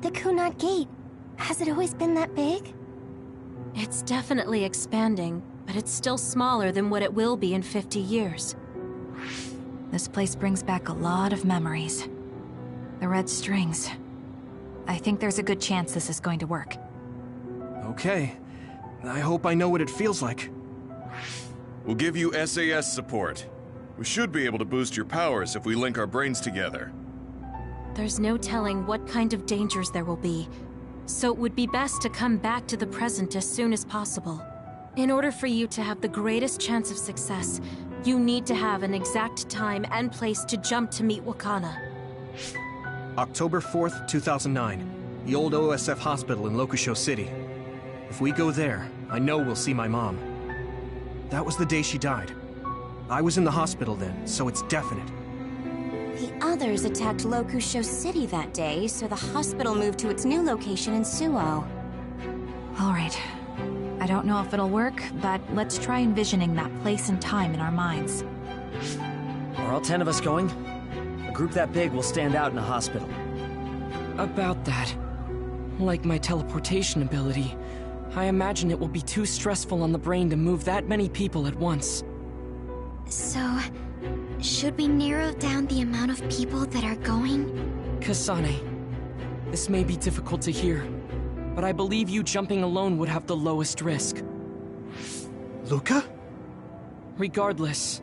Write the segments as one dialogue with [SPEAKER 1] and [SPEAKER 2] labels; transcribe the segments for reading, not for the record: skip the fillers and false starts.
[SPEAKER 1] The Kunad Gate. Has it always been that big?
[SPEAKER 2] It's definitely expanding, but it's still smaller than what it will be in 50 years.
[SPEAKER 3] This place brings back a lot of memories. The red strings. I think there's a good chance this is going to work.
[SPEAKER 4] Okay. I hope I know what it feels like.
[SPEAKER 5] We'll give you SAS support. We should be able to boost your powers if we link our brains together.
[SPEAKER 2] There's no telling what kind of dangers there will be, so it would be best to come back to the present as soon as possible. In order for you to have the greatest chance of success, you need to have an exact time and place to jump to meet Wakana.
[SPEAKER 4] October 4th, 2009. The old OSF hospital in Lokusho City. If we go there, I know we'll see my mom. That was the day she died. I was in the hospital then, so it's definite.
[SPEAKER 1] The others attacked Lokusho City that day, so the hospital moved to its new location in Suo.
[SPEAKER 3] Alright. I don't know if it'll work, but let's try envisioning that place and time in our minds.
[SPEAKER 6] Are all 10 of us going? A group that big will stand out in a hospital.
[SPEAKER 7] About that. Like my teleportation ability, I imagine it will be too stressful on the brain to move that many people at once.
[SPEAKER 1] So, should we narrow down the amount of people that are going?
[SPEAKER 7] Kasane, this may be difficult to hear, but I believe you jumping alone would have the lowest risk.
[SPEAKER 4] Luca?
[SPEAKER 7] Regardless,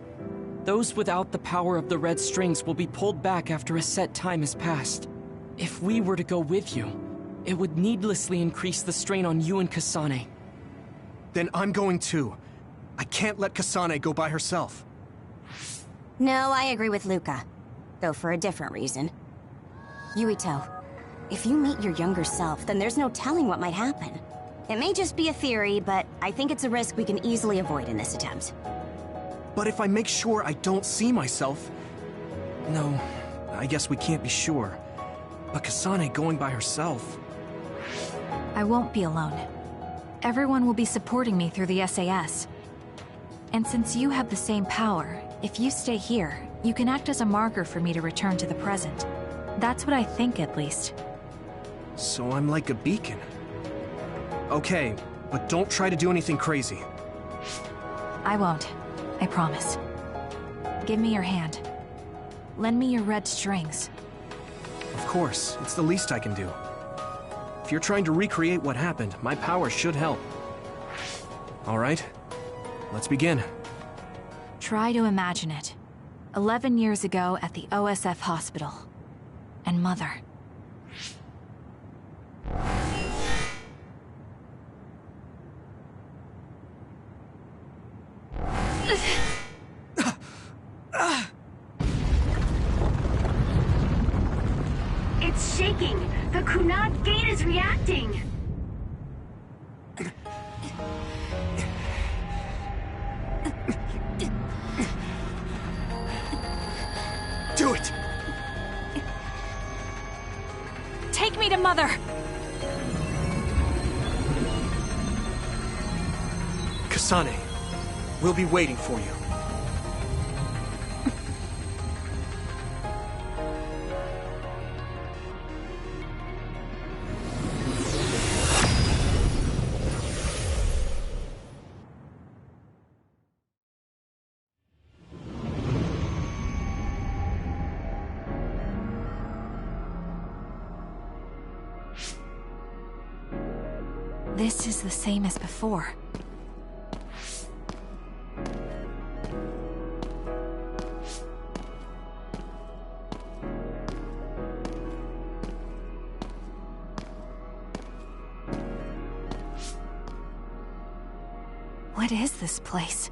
[SPEAKER 7] those without the power of the red strings will be pulled back after a set time has passed. If we were to go with you, it would needlessly increase the strain on you and Kasane.
[SPEAKER 4] Then I'm going too. I can't let Kasane go by herself.
[SPEAKER 1] No, I agree with Luca. Though for a different reason. Yuito, if you meet your younger self, then there's no telling what might happen. It may just be a theory, but I think it's a risk we can easily avoid in this attempt.
[SPEAKER 4] But if I make sure I don't see myself... No, I guess we can't be sure. But Kasane going by herself...
[SPEAKER 3] I won't be alone. Everyone will be supporting me through the SAS. And since you have the same power, if you stay here, you can act as a marker for me to return to the present. That's what I think, at least.
[SPEAKER 4] So I'm like a beacon. Okay, but don't try to do anything crazy.
[SPEAKER 3] I won't. I promise. Give me your hand. Lend me your red strings.
[SPEAKER 4] Of course, it's the least I can do. If you're trying to recreate what happened, my power should help. All right, let's begin.
[SPEAKER 3] Try to imagine it. 11 years ago at the OSF hospital. And Mother.
[SPEAKER 8] It's shaking! The Kunad Gate is reacting!
[SPEAKER 4] Do it!
[SPEAKER 3] Take me to Mother!
[SPEAKER 4] Kasane, we'll be waiting for you.
[SPEAKER 3] This is the same as before. What is this place?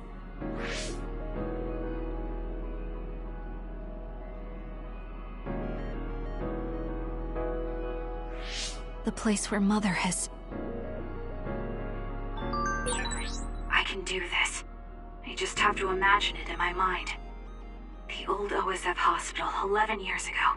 [SPEAKER 3] The place where Mother has...
[SPEAKER 8] I can do this. I just have to imagine it in my mind. The old OSF hospital 11 years ago.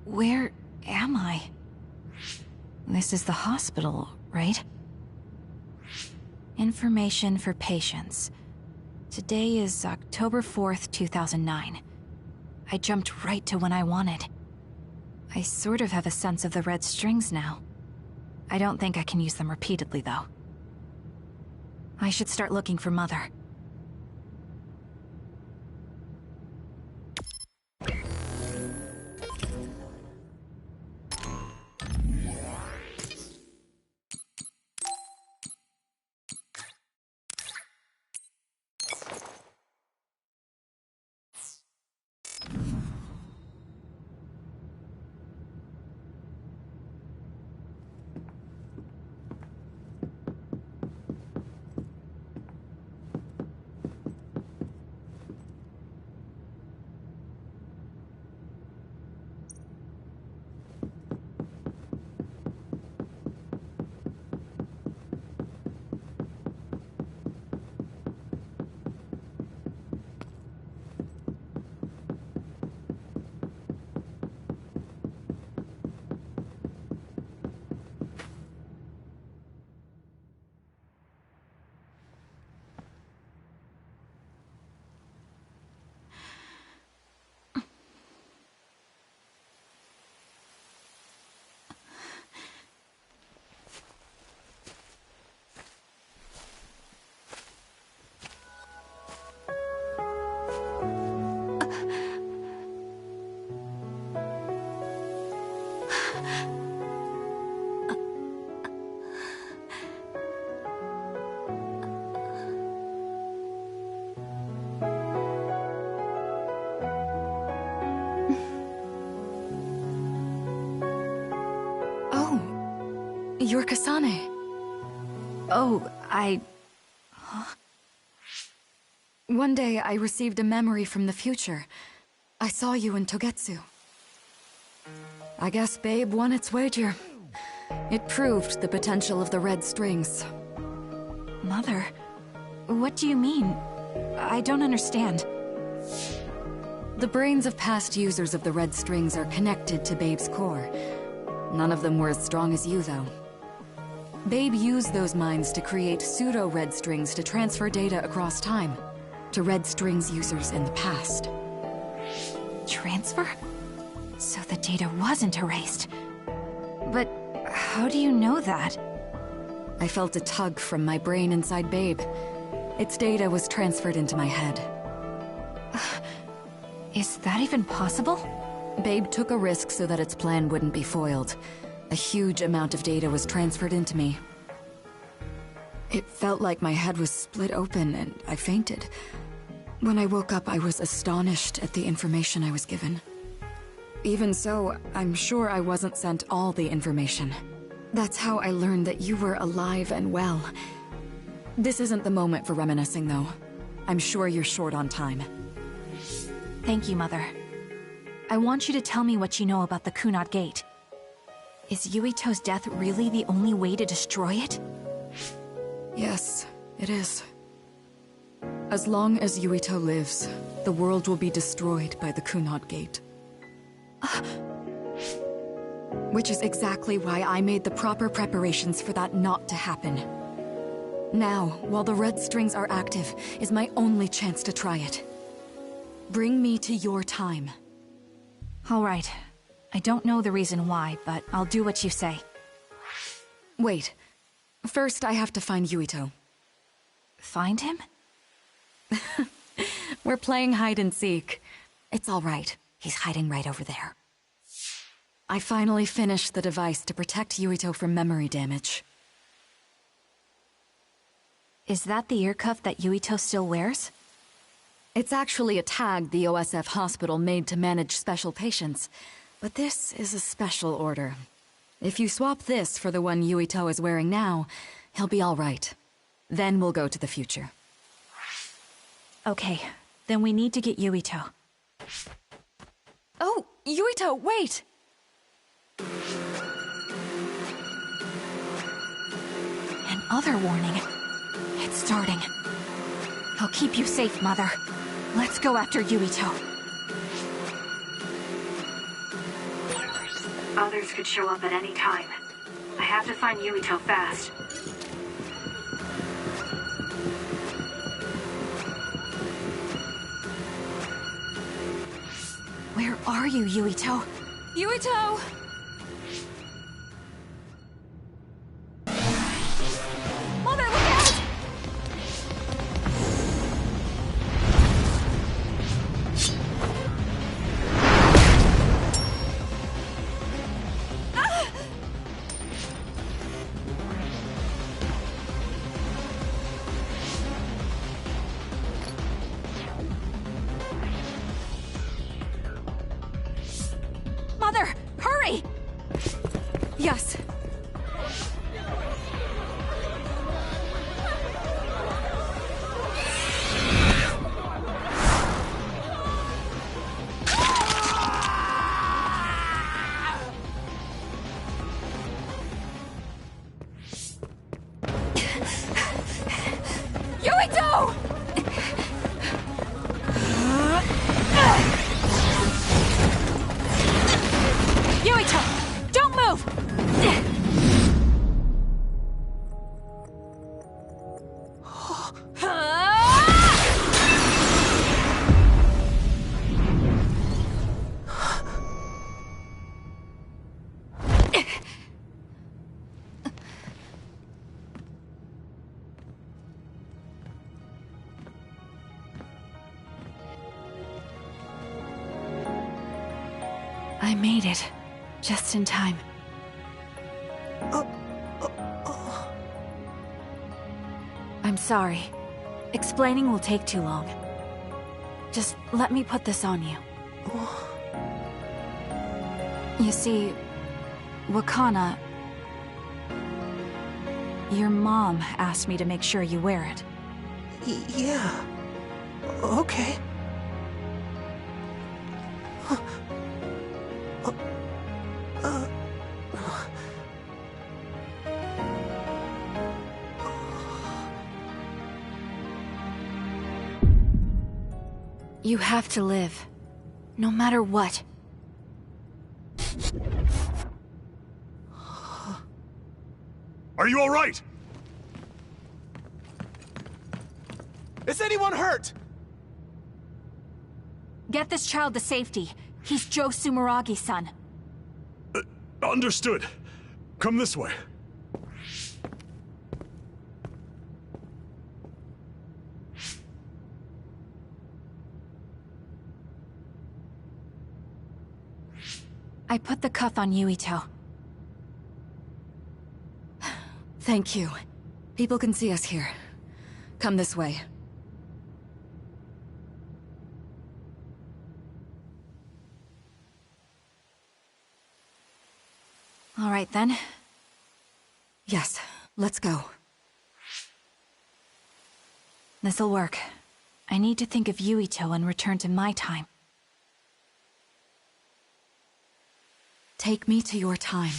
[SPEAKER 3] Where am I? This is the hospital, right? Information for patients. Today is October 4th, 2009. I jumped right to when I wanted. I sort of have a sense of the red strings now. I don't think I can use them repeatedly, though. I should start looking for Mother. You're Kasane. Oh, Huh? One day I received a memory from the future. I saw you in Togetsu. I guess Babe won its wager. It proved the potential of the red strings. Mother? What do you mean? I don't understand. The brains of past users of the red strings are connected to Babe's core. None of them were as strong as you, though. Babe used those minds to create pseudo-red strings to transfer data across time to red strings users in the past. Transfer? So the data wasn't erased. But how do you know that? I felt a tug from my brain inside Babe. Its data was transferred into my head. Is that even possible? Babe took a risk so that its plan wouldn't be foiled. A huge amount of data was transferred into me. It felt like my head was split open and I fainted. When I woke up, I was astonished at the information I was given. Even so, I'm sure I wasn't sent all the information. That's how I learned that you were alive and well. This isn't the moment for reminiscing, though. I'm sure you're short on time. Thank you, Mother. I want you to tell me what you know about the Kunat Gate. Is Yuito's death really the only way to destroy it? Yes, it is. As long as Yuito lives, the world will be destroyed by the Kunat Gate. Which is exactly why I made the proper preparations for that not to happen. Now, while the red strings are active, is my only chance to try it. Bring me to your time. All right. I don't know the reason why, but I'll do what you say. Wait. First, I have to find Yuito. Find him? We're playing hide and seek. It's all right. He's hiding right over there. I finally finished the device to protect Yuito from memory damage. Is that the ear cuff that Yuito still wears? It's actually a tag the OSF hospital made to manage special patients. But this is a special order. If you swap this for the one Yuito is wearing now, he'll be all right. Then we'll go to the future. Okay, then we need to get Yuito. Oh, Yuito, wait! Another warning. It's starting. I'll keep you safe, Mother. Let's go after Yuito.
[SPEAKER 8] Others could show up at any time. I have to find Yuito fast.
[SPEAKER 3] Where are you, Yuito? Yuito! Mother, look out! Mother, hurry! Yes. Yuito! Yuito, don't move! I made it. Just in time. I'm sorry. Explaining will take too long. Just let me put this on you. You see, Wakana... Your mom asked me to make sure you wear it.
[SPEAKER 4] Yeah. Okay.
[SPEAKER 3] You have to live. No matter what.
[SPEAKER 9] Are you all right?
[SPEAKER 4] Is anyone hurt?
[SPEAKER 3] Get this child to safety. He's Joe Sumeragi's son.
[SPEAKER 9] Understood. Come this way.
[SPEAKER 3] I put the cuff on Yuito.
[SPEAKER 10] Thank you. People can see us here. Come this way.
[SPEAKER 3] All right, then.
[SPEAKER 10] Yes, let's go.
[SPEAKER 3] This'll work. I need to think of Yuito and return to my time.
[SPEAKER 10] Take me to your time.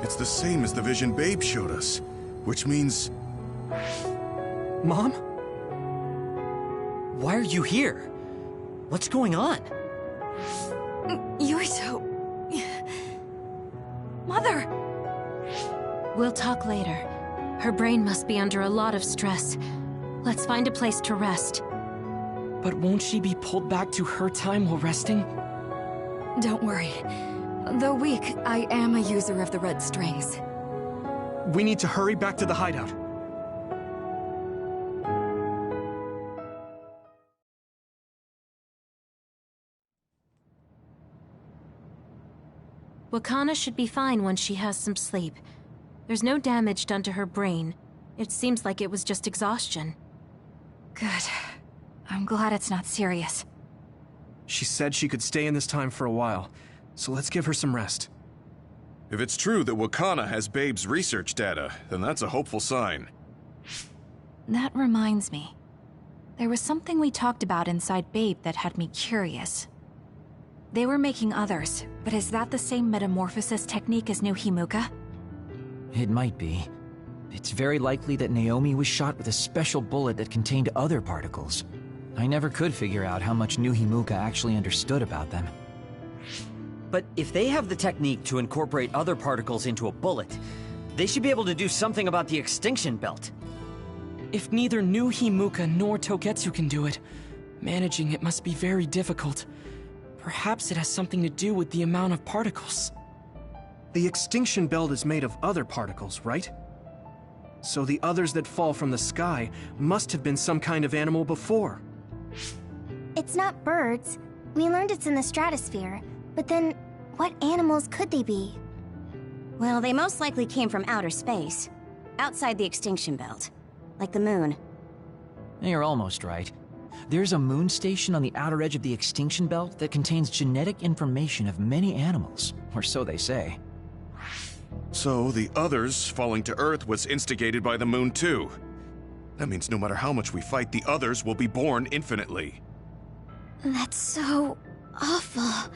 [SPEAKER 5] It's the same as the vision Babe showed us, which means...
[SPEAKER 4] Mom?
[SPEAKER 6] Why are you here? What's going on?
[SPEAKER 10] Yuito...
[SPEAKER 3] Mother!
[SPEAKER 2] We'll talk later. Her brain must be under a lot of stress. Let's find a place to rest.
[SPEAKER 7] But won't she be pulled back to her time while resting?
[SPEAKER 10] Don't worry. Though weak, I am a user of the red strings.
[SPEAKER 4] We need to hurry back to the hideout.
[SPEAKER 2] Wakana should be fine once she has some sleep. There's no damage done to her brain. It seems like it was just exhaustion.
[SPEAKER 3] Good. I'm glad it's not serious.
[SPEAKER 4] She said she could stay in this time for a while, so let's give her some rest.
[SPEAKER 5] If it's true that Wakana has Babe's research data, then that's a hopeful sign.
[SPEAKER 3] That reminds me. There was something we talked about inside Babe that had me curious. They were making others, but is that the same metamorphosis technique as New Himuka?
[SPEAKER 11] It might be. It's very likely that Naomi was shot with a special bullet that contained other particles. I never could figure out how much New Himuka actually understood about them.
[SPEAKER 6] But if they have the technique to incorporate other particles into a bullet, they should be able to do something about the extinction belt.
[SPEAKER 7] If neither New Himuka nor Togetsu can do it, managing it must be very difficult. Perhaps it has something to do with the amount of particles.
[SPEAKER 4] The extinction belt is made of other particles, right? So the others that fall from the sky must have been some kind of animal before.
[SPEAKER 12] It's not birds. We learned it's in the stratosphere. But then, what animals could they be?
[SPEAKER 1] Well, they most likely came from outer space. Outside the extinction belt. Like the moon.
[SPEAKER 11] You're almost right. There's a moon station on the outer edge of the extinction belt that contains genetic information of many animals, or so they say.
[SPEAKER 5] So the others falling to Earth was instigated by the moon too. That means no matter how much we fight, the others will be born infinitely.
[SPEAKER 12] That's so awful.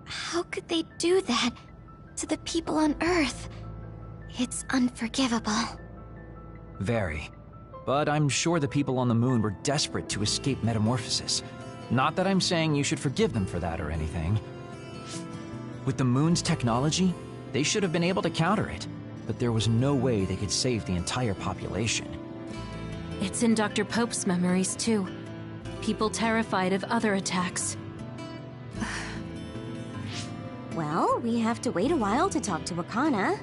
[SPEAKER 12] How could they do that to the people on Earth? It's unforgivable.
[SPEAKER 11] Very. But I'm sure the people on the moon were desperate to escape metamorphosis. Not that I'm saying you should forgive them for that or anything. With the moon's technology, they should have been able to counter it, but there was no way they could save the entire population.
[SPEAKER 2] It's in Dr. Pope's memories, too. People terrified of other attacks.
[SPEAKER 1] Well, we have to wait a while to talk to Wakana.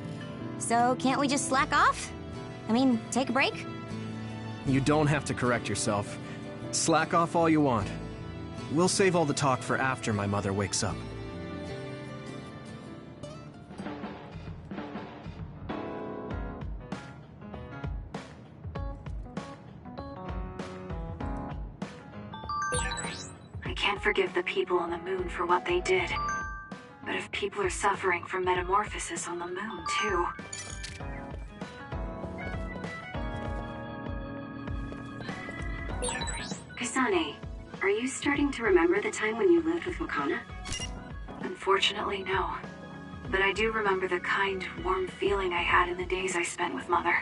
[SPEAKER 1] So can't we just slack off? I mean, take a break?
[SPEAKER 4] You don't have to correct yourself. Slack off all you want. We'll save all the talk for after my mother wakes up.
[SPEAKER 8] I can't forgive the people on the moon for what they did. But if people are suffering from metamorphosis on the moon, too...
[SPEAKER 13] Kasane, are you starting to remember the time when you lived with Wakana?
[SPEAKER 8] Unfortunately, no. But I do remember the kind, warm feeling I had in the days I spent with Mother.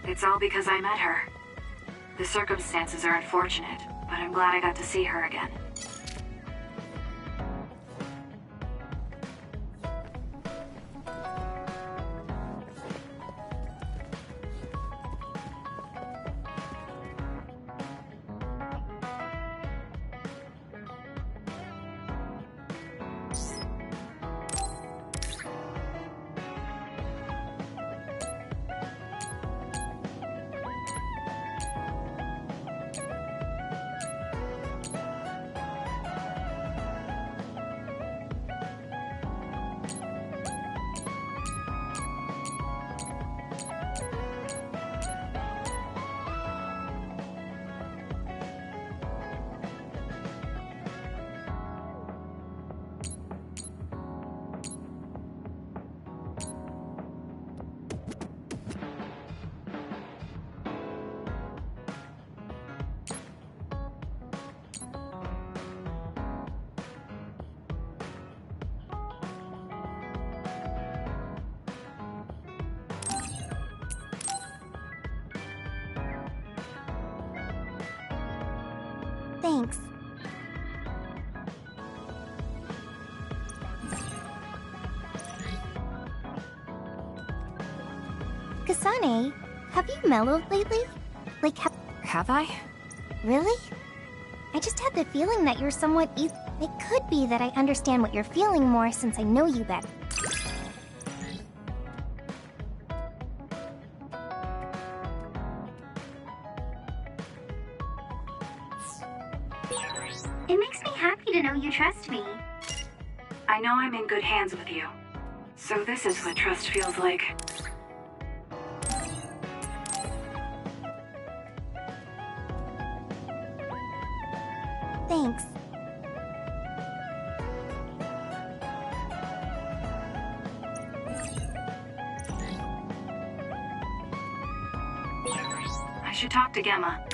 [SPEAKER 8] It's all because I met her. The circumstances are unfortunate, but I'm glad I got to see her again.
[SPEAKER 12] Thanks. Kasane, have you mellowed lately? Like,
[SPEAKER 3] Have I?
[SPEAKER 12] Really? I just had the feeling that you're somewhat It could be that I understand what you're feeling more since I know you better.
[SPEAKER 13] It makes me happy to know you trust me.
[SPEAKER 8] I know I'm in good hands with you. So this is what trust feels like.
[SPEAKER 12] Thanks.
[SPEAKER 8] should talk to Gemma.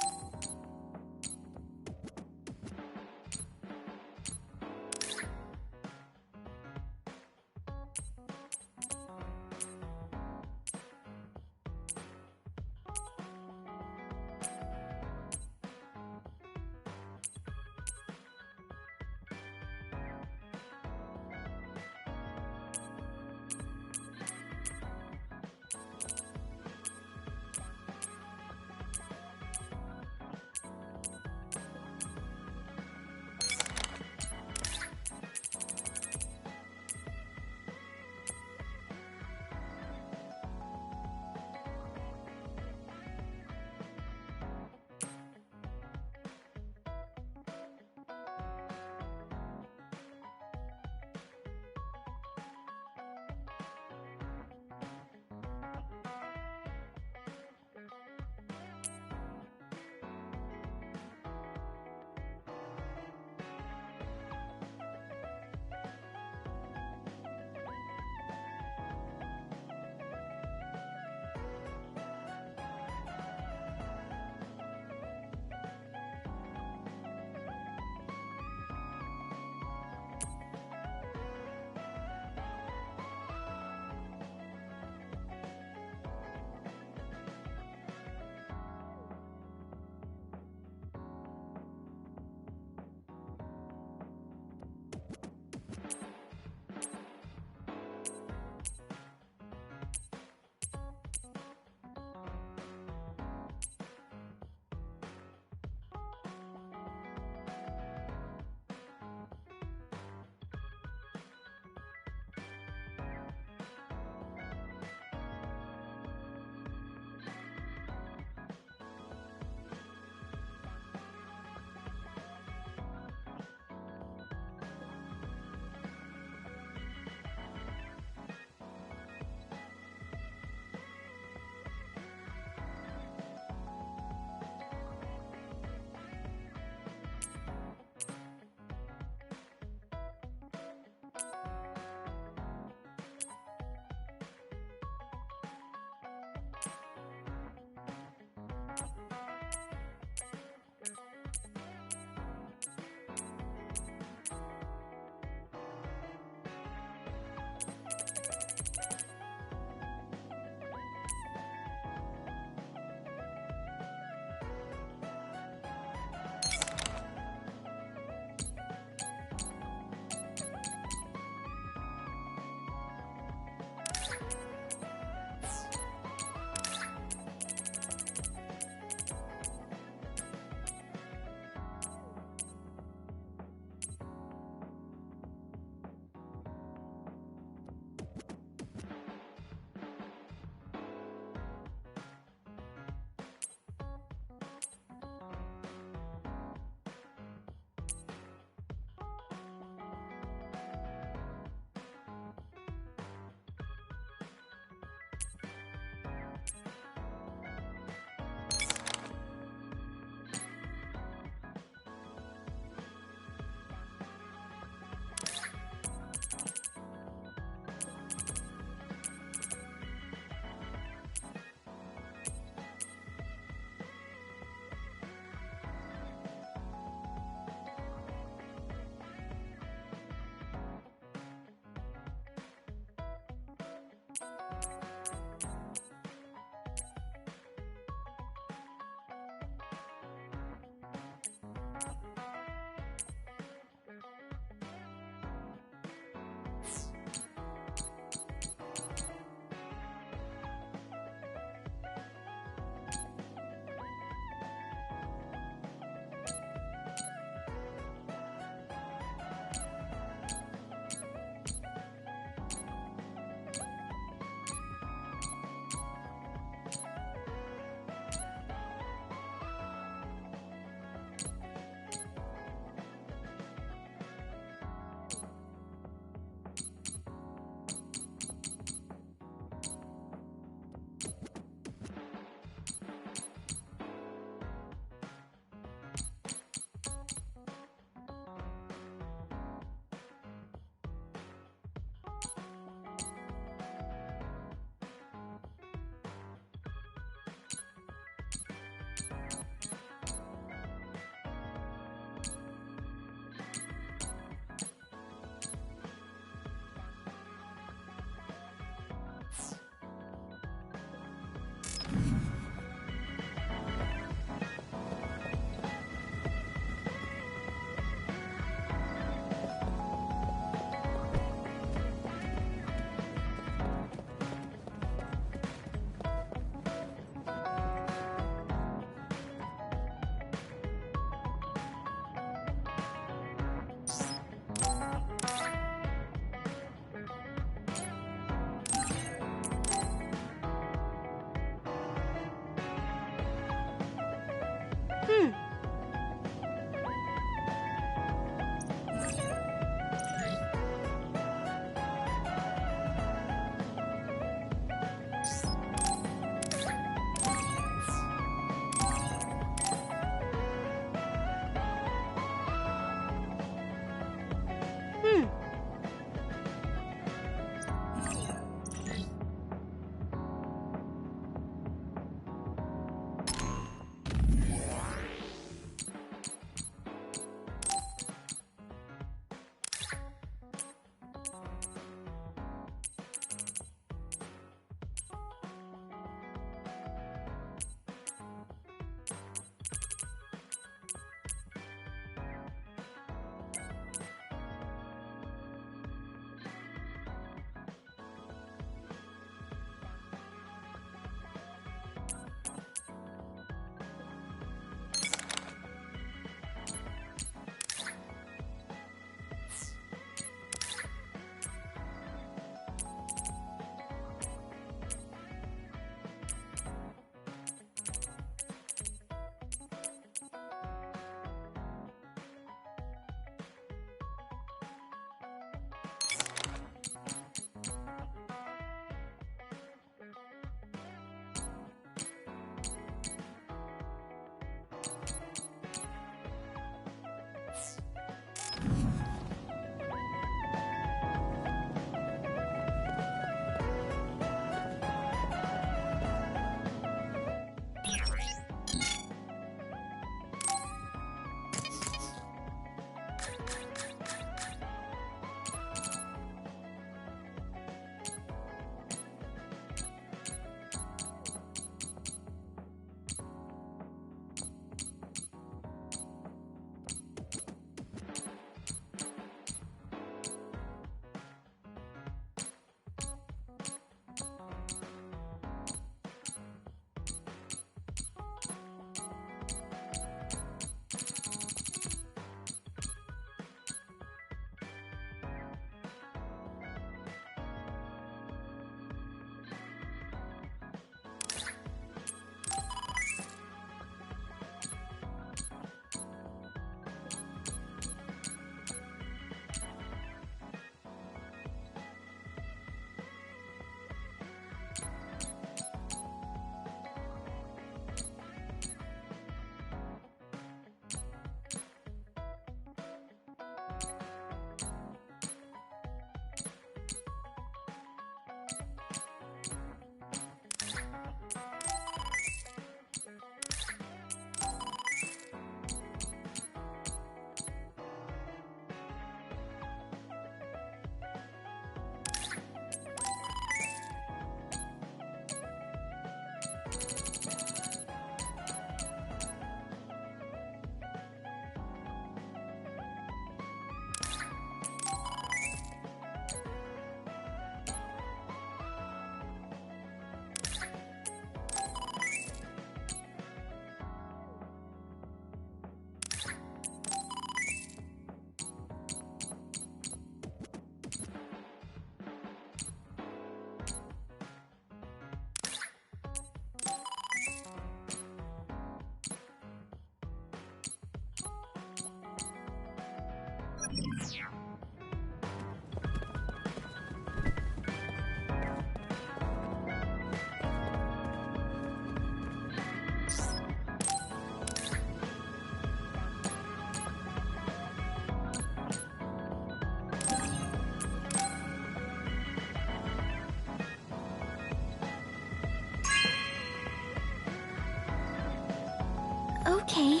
[SPEAKER 12] Okay.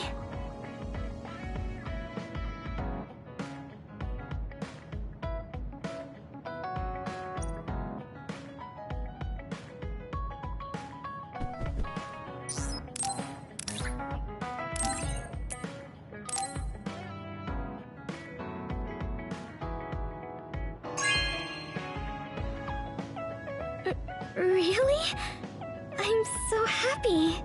[SPEAKER 12] Really? I'm so happy.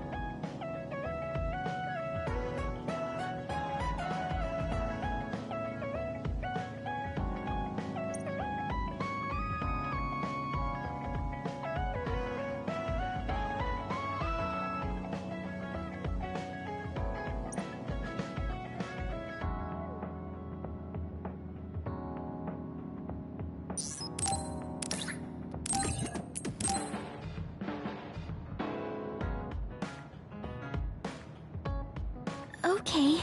[SPEAKER 12] Okay.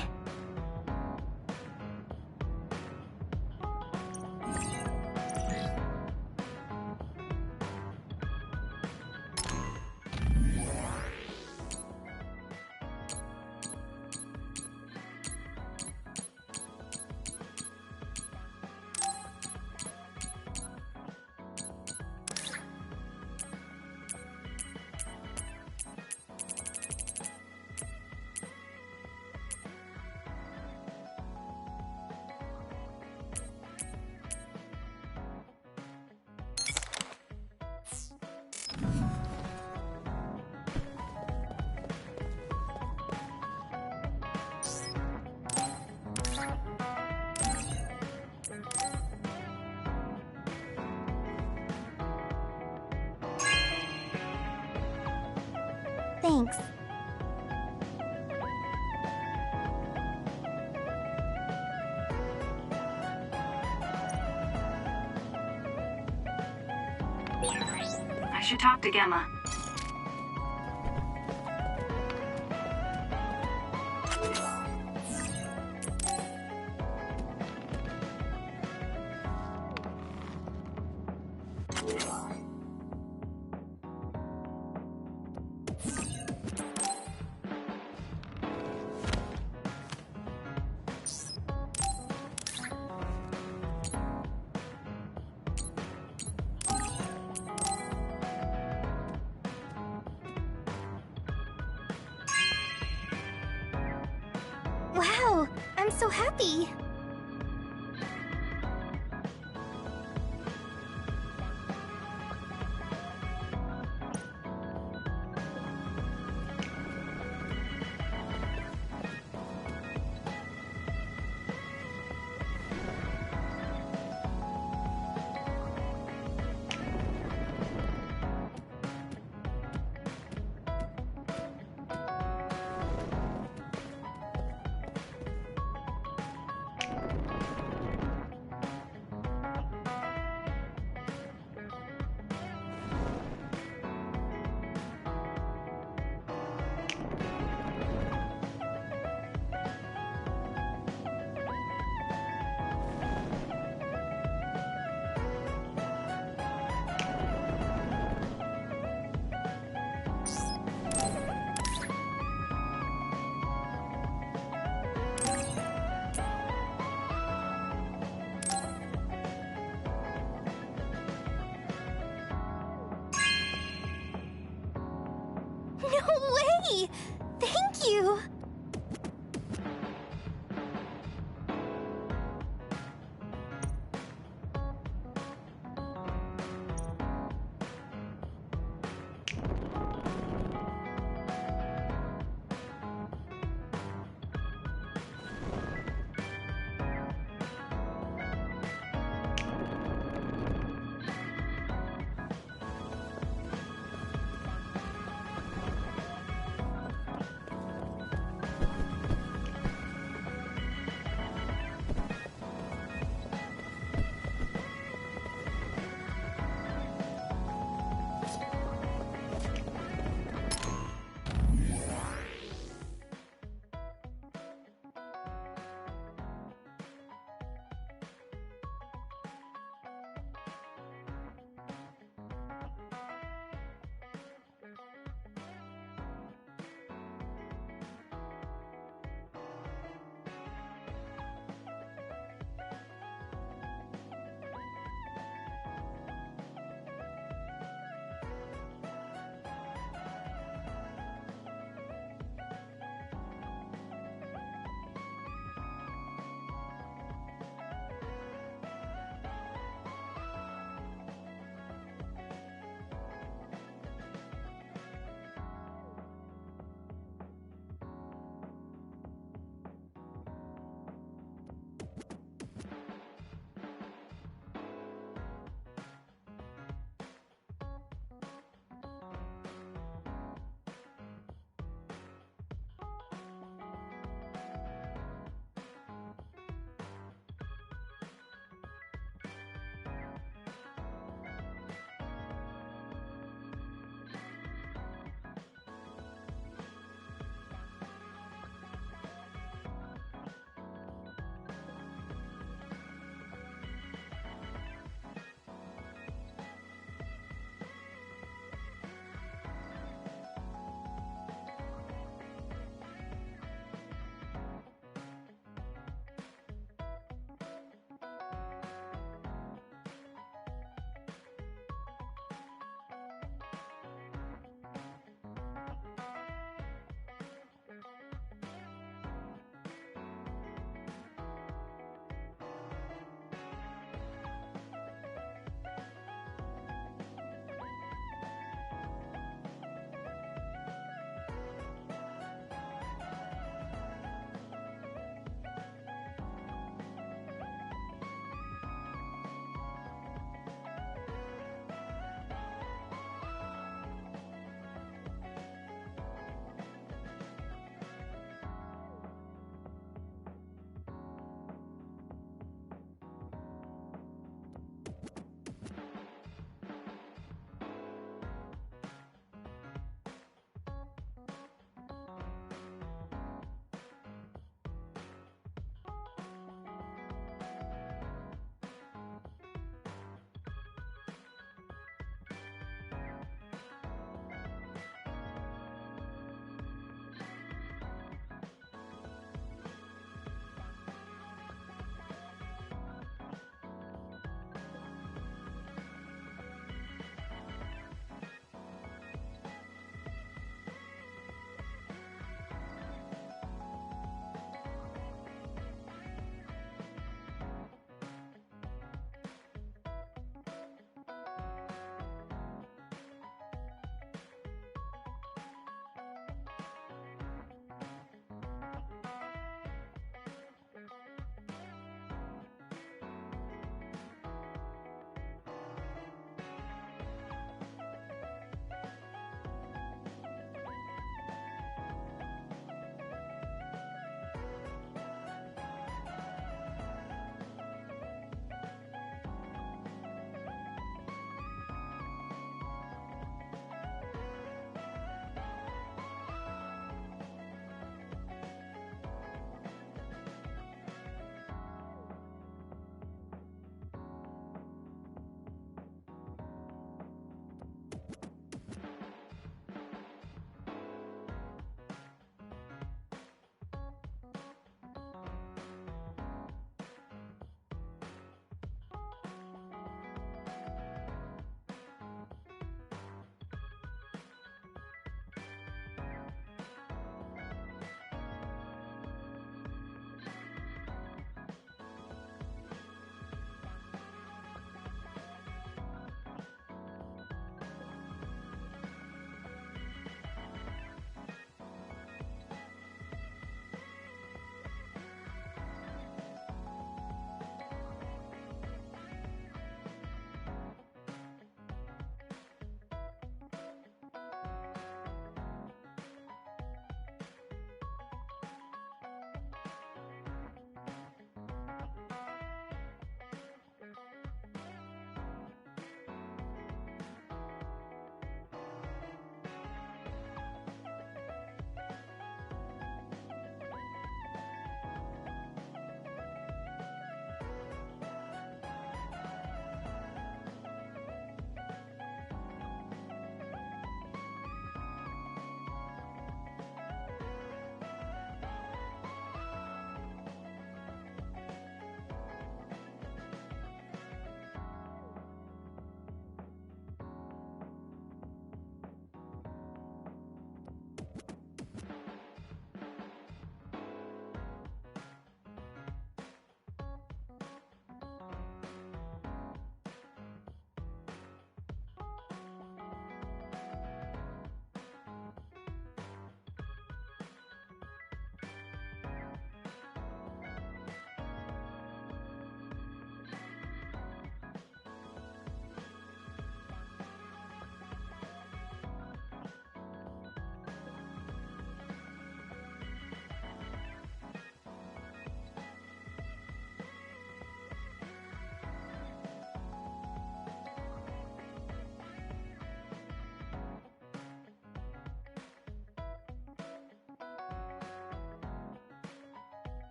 [SPEAKER 1] Thanks.
[SPEAKER 8] I should talk to Gemma.
[SPEAKER 1] Wow, I'm so happy. No way! Thank you!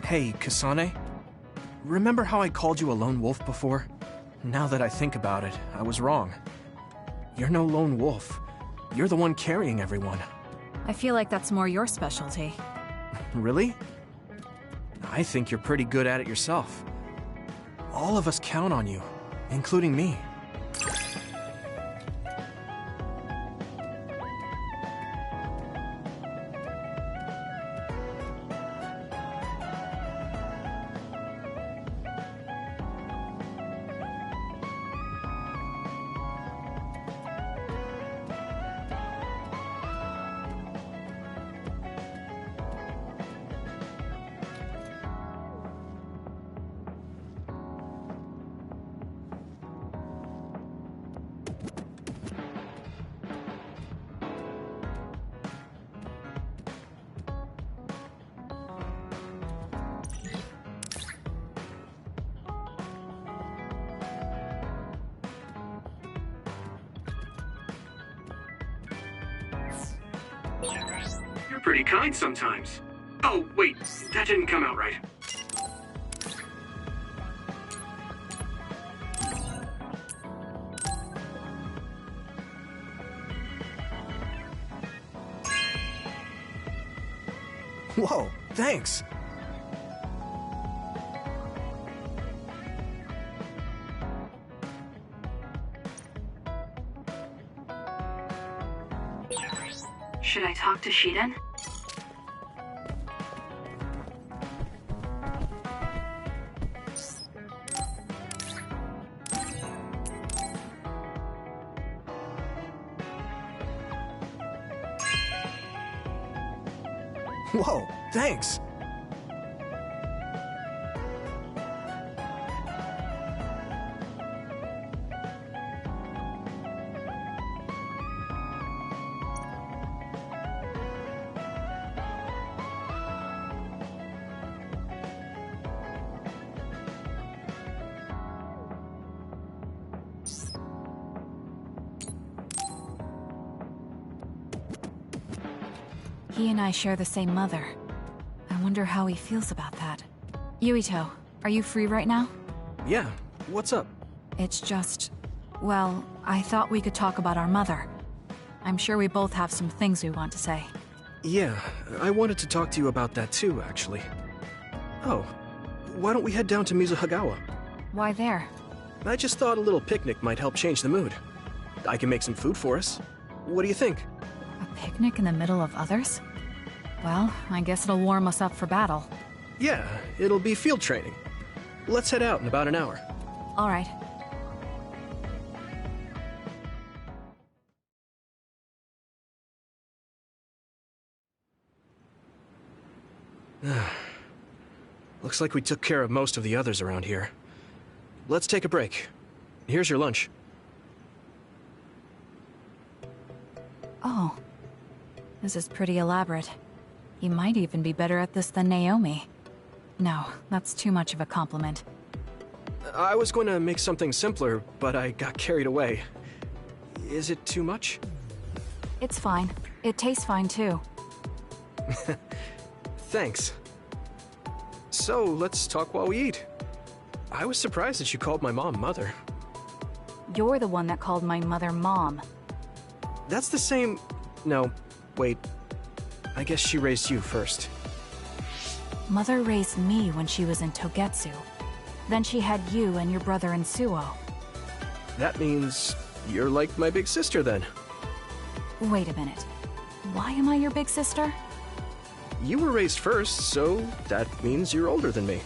[SPEAKER 4] Hey, Kasane. Remember how I called you a lone wolf before? Now that I think about it, I was wrong. You're no lone wolf. You're the one carrying everyone.
[SPEAKER 3] I feel like that's more your specialty.
[SPEAKER 4] Really? I think you're pretty good at it yourself. All of us count on you, including me.
[SPEAKER 14] You're pretty kind sometimes. Oh, wait, that didn't come out right.
[SPEAKER 4] Whoa, thanks.
[SPEAKER 8] Should I talk to Shiden?
[SPEAKER 4] Whoa, thanks.
[SPEAKER 3] He and I share the same mother. I wonder how he feels about that. Yuito, are you free right now?
[SPEAKER 4] Yeah, what's up?
[SPEAKER 3] It's just... well, I thought we could talk about our mother. I'm sure we both have some things we want to say.
[SPEAKER 4] Yeah, I wanted to talk to you about that too, actually. Oh, why don't we head down to Mizuhagawa?
[SPEAKER 3] Why there?
[SPEAKER 4] I just thought a little picnic might help change the mood. I can make some food for us. What do you think?
[SPEAKER 3] A picnic in the middle of others? Well, I guess it'll warm us up for battle.
[SPEAKER 4] Yeah, it'll be field training. Let's head out in about an hour.
[SPEAKER 3] All right.
[SPEAKER 4] Looks like we took care of most of the others around here. Let's take a break. Here's your lunch.
[SPEAKER 3] Oh. This is pretty elaborate. You might even be better at this than Naomi. No, that's too much of a compliment.
[SPEAKER 4] I was going to make something simpler, but I got carried away. Is it too much?
[SPEAKER 3] It's fine. It tastes fine too.
[SPEAKER 4] Thanks. So, let's talk while we eat. I was surprised that you called my mom Mother.
[SPEAKER 3] You're the one that called my mother Mom.
[SPEAKER 4] That's the same... No, wait. I guess she raised you first.
[SPEAKER 3] Mother raised me when she was in Togetsu. Then she had you and your brother in Suo.
[SPEAKER 4] That means you're like my big sister then.
[SPEAKER 3] Wait a minute. Why am I your big sister?
[SPEAKER 4] You were raised first, so that means you're older than me.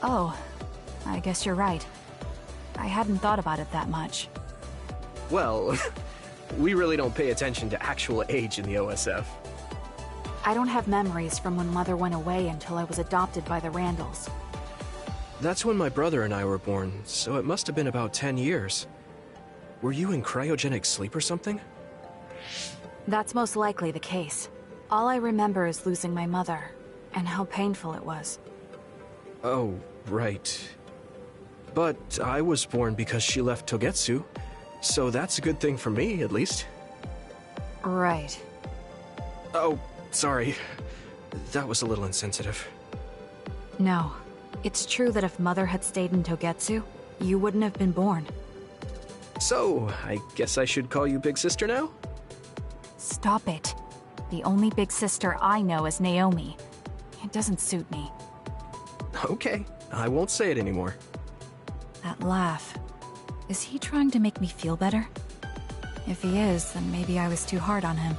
[SPEAKER 3] Oh, I guess you're right. I hadn't thought about it that much.
[SPEAKER 4] Well, we really don't pay attention to actual age in the OSF.
[SPEAKER 3] I don't have memories from when Mother went away until I was adopted by the Randalls.
[SPEAKER 4] That's when my brother and I were born, so it must have been about 10 years. Were you in cryogenic sleep or something?
[SPEAKER 3] That's most likely the case. All I remember is losing my mother, and how painful it was.
[SPEAKER 4] Oh, right. But I was born because she left Togetsu, so that's a good thing for me, at least.
[SPEAKER 3] Right.
[SPEAKER 4] Oh, sorry. That was a little insensitive.
[SPEAKER 3] No. It's true that if Mother had stayed in Togetsu, you wouldn't have been born.
[SPEAKER 4] So, I guess I should call you Big Sister now?
[SPEAKER 3] Stop it. The only big sister I know is Naomi. It doesn't suit me.
[SPEAKER 4] Okay, I won't say it anymore.
[SPEAKER 3] That laugh. Is he trying to make me feel better? If he is, then maybe I was too hard on him.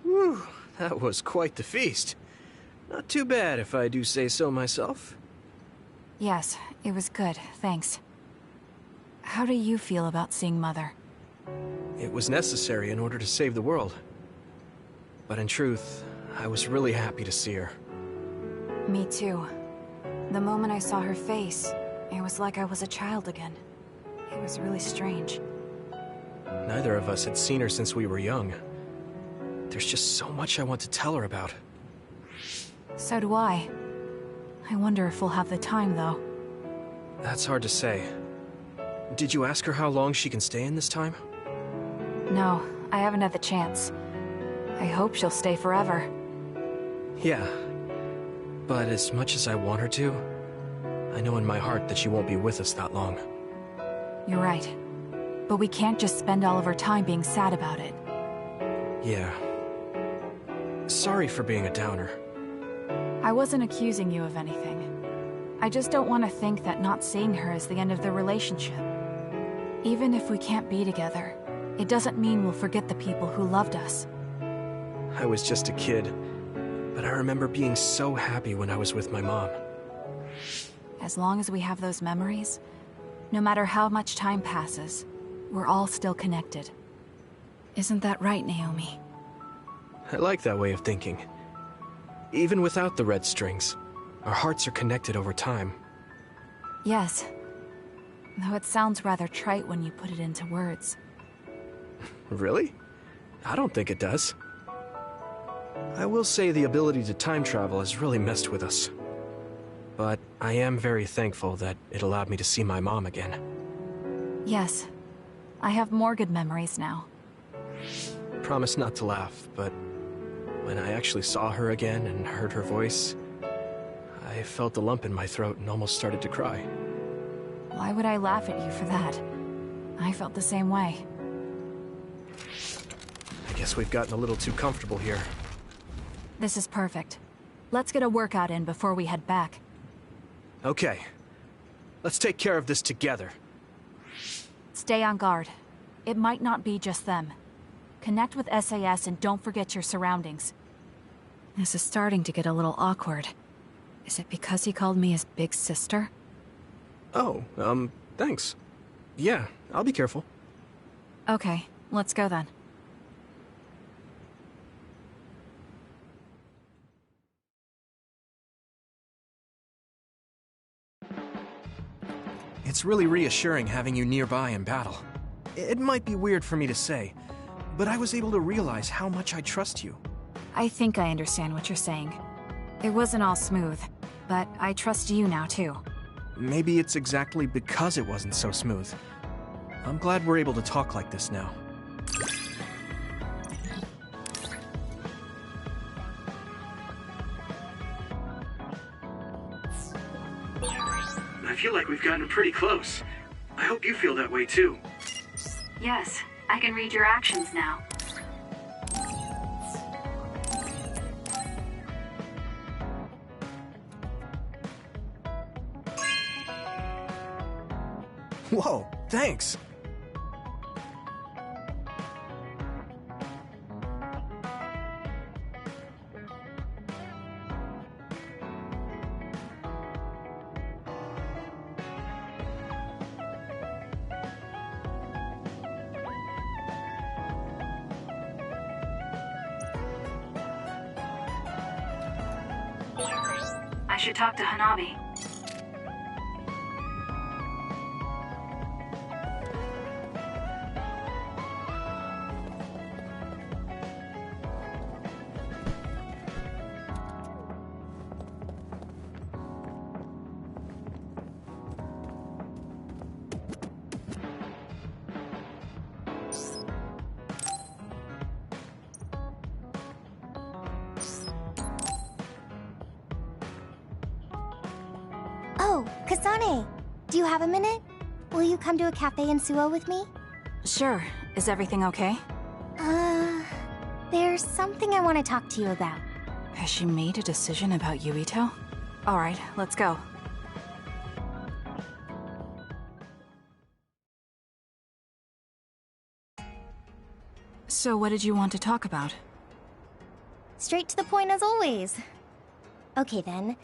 [SPEAKER 4] Whew, that was quite the feast. Not too bad, if I do say so myself.
[SPEAKER 3] Yes, it was good, thanks. How do you feel about seeing Mother?
[SPEAKER 4] It was necessary in order to save the world. But in truth, I was really happy to see her.
[SPEAKER 3] Me too. The moment I saw her face, it was like I was a child again. It was really strange.
[SPEAKER 4] Neither of us had seen her since we were young. There's just so much I want to tell her about.
[SPEAKER 3] So do I. I wonder if we'll have the time, though.
[SPEAKER 4] That's hard to say. Did you ask her how long she can stay in this time?
[SPEAKER 3] No, I haven't had the chance. I hope she'll stay forever.
[SPEAKER 4] Yeah. But as much as I want her to, I know in my heart that she won't be with us that long.
[SPEAKER 3] You're right. But we can't just spend all of our time being sad about it.
[SPEAKER 4] Yeah. Sorry for being a downer.
[SPEAKER 3] I wasn't accusing you of anything. I just don't want to think that not seeing her is the end of the relationship. Even if we can't be together, it doesn't mean we'll forget the people who loved us.
[SPEAKER 4] I was just a kid, but I remember being so happy when I was with my mom.
[SPEAKER 3] As long as we have those memories, no matter how much time passes, we're all still connected. Isn't that right, Naomi?
[SPEAKER 4] I like that way of thinking. Even without the red strings, our hearts are connected over time.
[SPEAKER 3] Yes. Though it sounds rather trite when you put it into words.
[SPEAKER 4] Really? I don't think it does. I will say the ability to time travel has really messed with us. But I am very thankful that it allowed me to see my mom again.
[SPEAKER 3] Yes. I have more good memories now.
[SPEAKER 4] Promise not to laugh, but when I actually saw her again and heard her voice, I felt a lump in my throat and almost started to cry.
[SPEAKER 3] Why would I laugh at you for that? I felt the same way.
[SPEAKER 4] I guess we've gotten a little too comfortable here.
[SPEAKER 3] This is perfect. Let's get a workout in before we head back.
[SPEAKER 4] Okay. Let's take care of this together.
[SPEAKER 3] Stay on guard. It might not be just them. Connect with SAS and don't forget your surroundings. This is starting to get a little awkward. Is it because he called me his big sister?
[SPEAKER 4] Oh, thanks. Yeah, I'll be careful.
[SPEAKER 3] Okay, let's go then.
[SPEAKER 4] It's really reassuring having you nearby in battle. It might be weird for me to say, but I was able to realize how much I trust you.
[SPEAKER 3] I think I understand what you're saying. It wasn't all smooth, but I trust you now too.
[SPEAKER 4] Maybe it's exactly because it wasn't so smooth. I'm glad we're able to talk like this now.
[SPEAKER 14] I feel like we've gotten pretty close. I hope you feel that way too.
[SPEAKER 8] Yes, I can read your actions now.
[SPEAKER 4] Whoa, thanks!
[SPEAKER 8] I should talk to Hanabi.
[SPEAKER 1] Kasane, do you have a minute? Will you come to a cafe in Suo with me?
[SPEAKER 3] Sure. Is everything okay?
[SPEAKER 1] There's something I want to talk to you about.
[SPEAKER 3] Has she made a decision about Yuito? Alright, let's go. So what did you want to talk about?
[SPEAKER 1] Straight to the point as always. Okay then,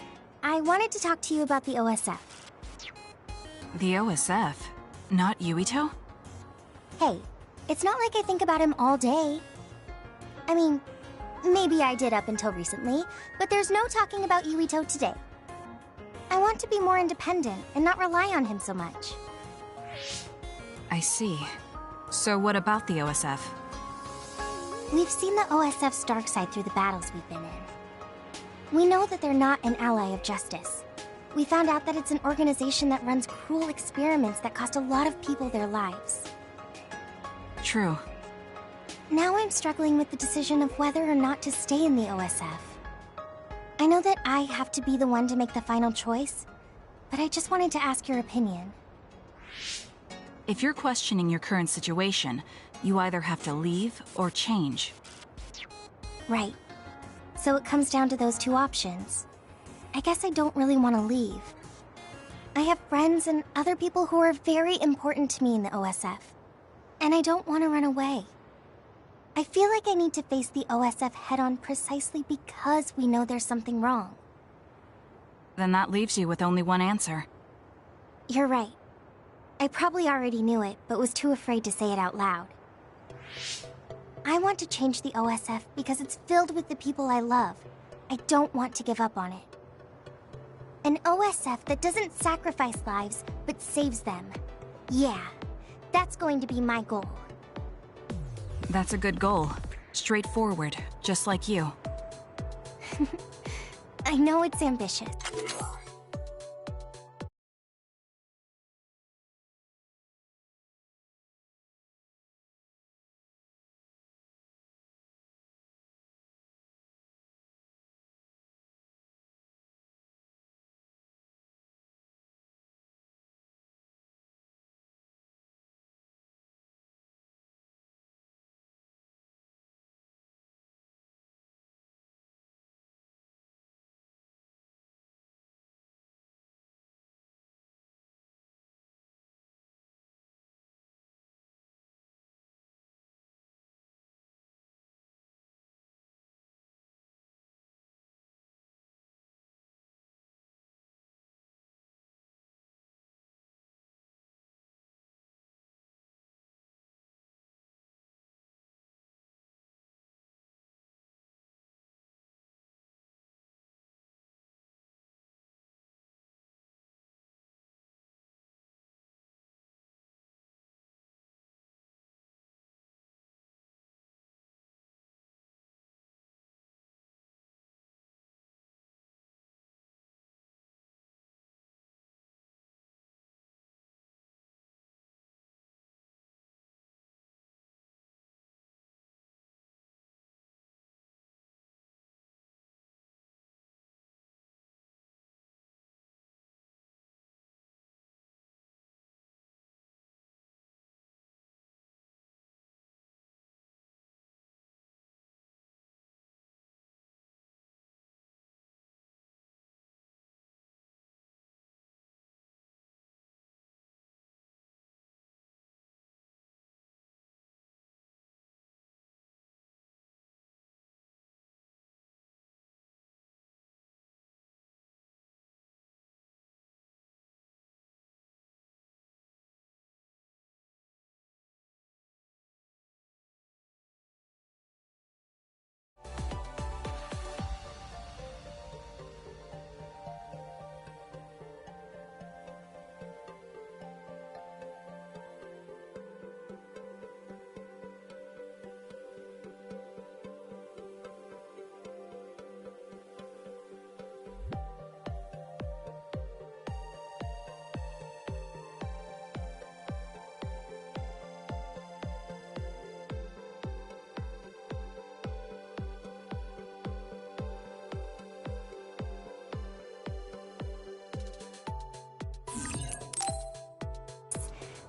[SPEAKER 1] I wanted to talk to you about the OSF.
[SPEAKER 3] The OSF? Not Yuito?
[SPEAKER 1] Hey, it's not like I think about him all day. I mean, maybe I did up until recently, but there's no talking about Yuito today. I want to be more independent and not rely on him so much.
[SPEAKER 3] I see. So what about the OSF?
[SPEAKER 1] We've seen the OSF's dark side through the battles we've been in. We know that they're not an ally of justice. We found out that it's an organization that runs cruel experiments that cost a lot of people their lives.
[SPEAKER 3] True.
[SPEAKER 1] Now I'm struggling with the decision of whether or not to stay in the OSF. I know that I have to be the one to make the final choice, but I just wanted to ask your opinion.
[SPEAKER 3] If you're questioning your current situation, you either have to leave or change.
[SPEAKER 1] Right. So it comes down to those two options. I guess I don't really want to leave. I have friends and other people who are very important to me in the OSF, and I don't want to run away. I feel like I need to face the OSF head-on precisely because we know there's something wrong.
[SPEAKER 3] Then that leaves you with only one answer.
[SPEAKER 1] You're right. I probably already knew it, but was too afraid to say it out loud. I want to change the OSF because it's filled with the people I love. I don't want to give up on it. An OSF that doesn't sacrifice lives, but saves them. Yeah, that's going to be my goal.
[SPEAKER 3] That's a good goal. Straightforward, just like you.
[SPEAKER 1] I know it's ambitious.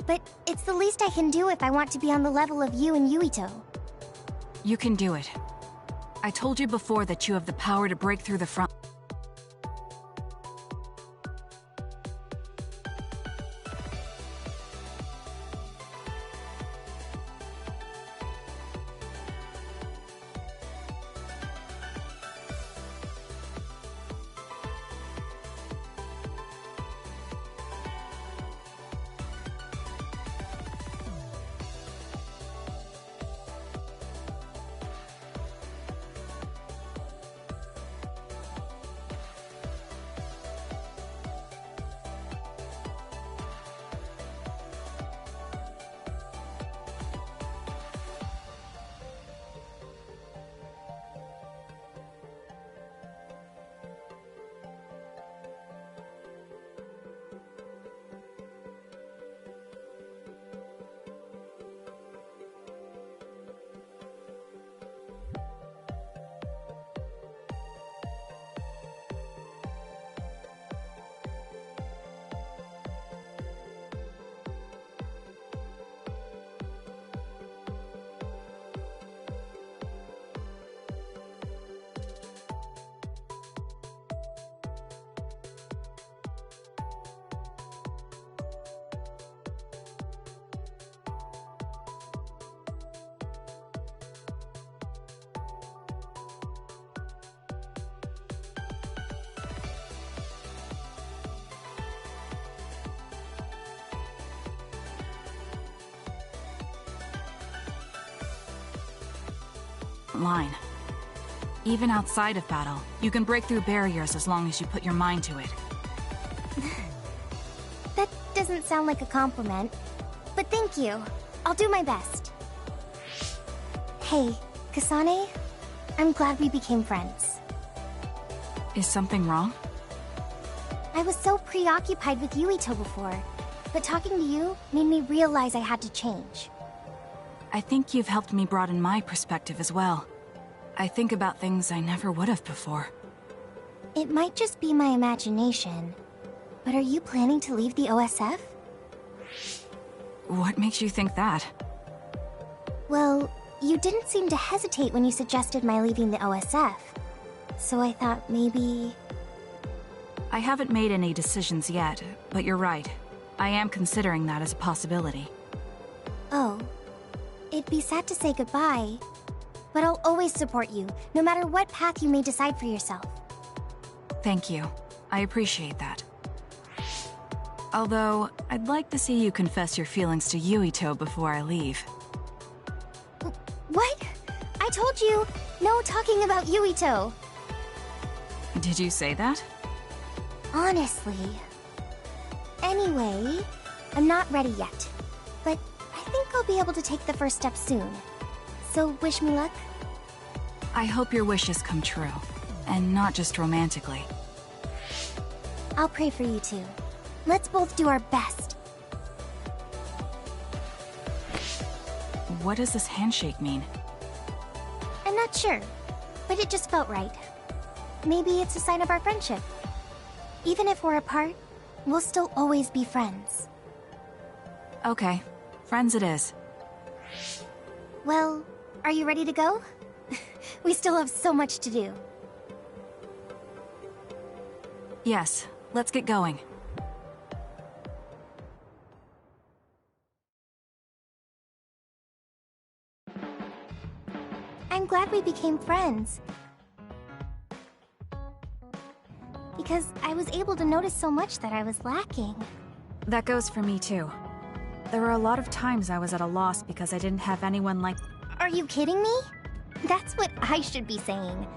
[SPEAKER 12] but it's the least I can do if I want to be on the level of you and Yuito.
[SPEAKER 3] You can do it. I told you before that you have the power to break through the front. Line. Even outside of battle, you can break through barriers as long as you put your mind to it.
[SPEAKER 12] That doesn't sound like a compliment, but thank you. I'll do my best. Hey, Kasane, I'm glad we became friends.
[SPEAKER 3] Is something wrong?
[SPEAKER 12] I was so preoccupied with Yuito before, but talking to you made me realize I had to change.
[SPEAKER 3] I think you've helped me broaden my perspective as well. I think about things I never would have before.
[SPEAKER 12] It might just be my imagination, but are you planning to leave the OSF?
[SPEAKER 3] What makes you think that?
[SPEAKER 12] Well, you didn't seem to hesitate when you suggested my leaving the OSF, so I thought maybe...
[SPEAKER 3] I haven't made any decisions yet, but you're right. I am considering that as a possibility.
[SPEAKER 12] Oh. It'd be sad to say goodbye, but I'll always support you, no matter what path you may decide for yourself.
[SPEAKER 3] Thank you. I appreciate that. Although, I'd like to see you confess your feelings to Yuito before I leave.
[SPEAKER 12] What? I told you, no talking about Yuito.
[SPEAKER 3] Did you say that?
[SPEAKER 12] Honestly. Anyway, I'm not ready yet, but I think I'll be able to take the first step soon. So wish me luck?
[SPEAKER 3] I hope your wishes come true, and not just romantically.
[SPEAKER 12] I'll pray for you too. Let's both do our best.
[SPEAKER 3] What does this handshake mean?
[SPEAKER 12] I'm not sure, but it just felt right. Maybe it's a sign of our friendship. Even if we're apart, we'll still always be friends.
[SPEAKER 3] Okay, friends it is.
[SPEAKER 12] Well, are you ready to go? We still have so much to do.
[SPEAKER 3] Yes, let's get going.
[SPEAKER 12] I'm glad we became friends. Because I was able to notice so much that I was lacking.
[SPEAKER 3] That goes for me too. There were a lot of times I was at a loss because I didn't have anyone like...
[SPEAKER 12] Are you kidding me? That's what I should be saying.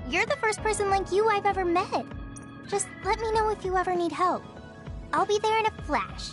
[SPEAKER 12] You're the first person like you I've ever met. Just let me know if you ever need help. I'll be there in a flash.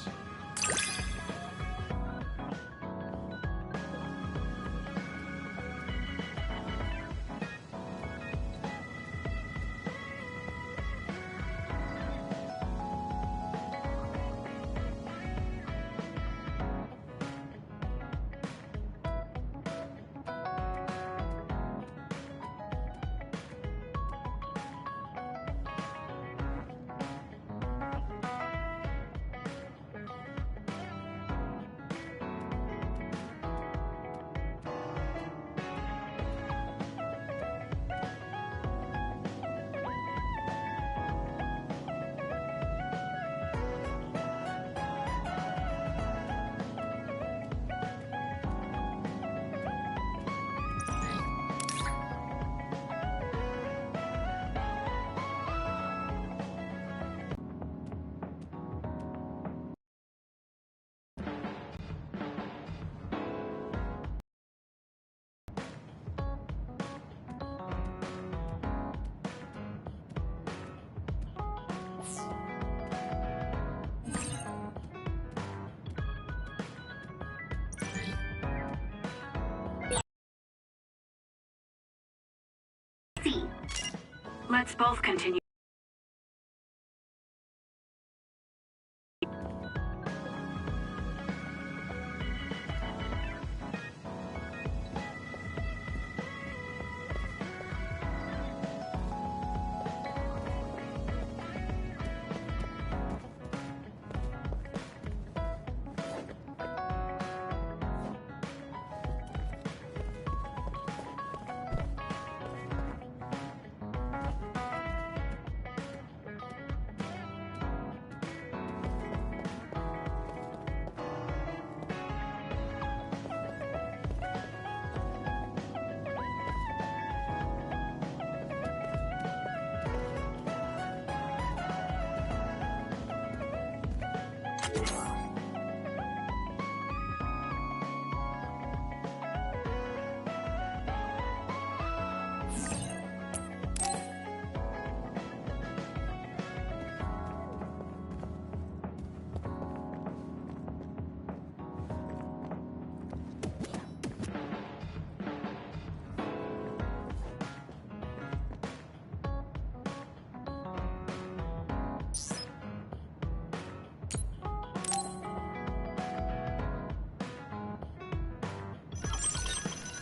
[SPEAKER 8] Let's both continue.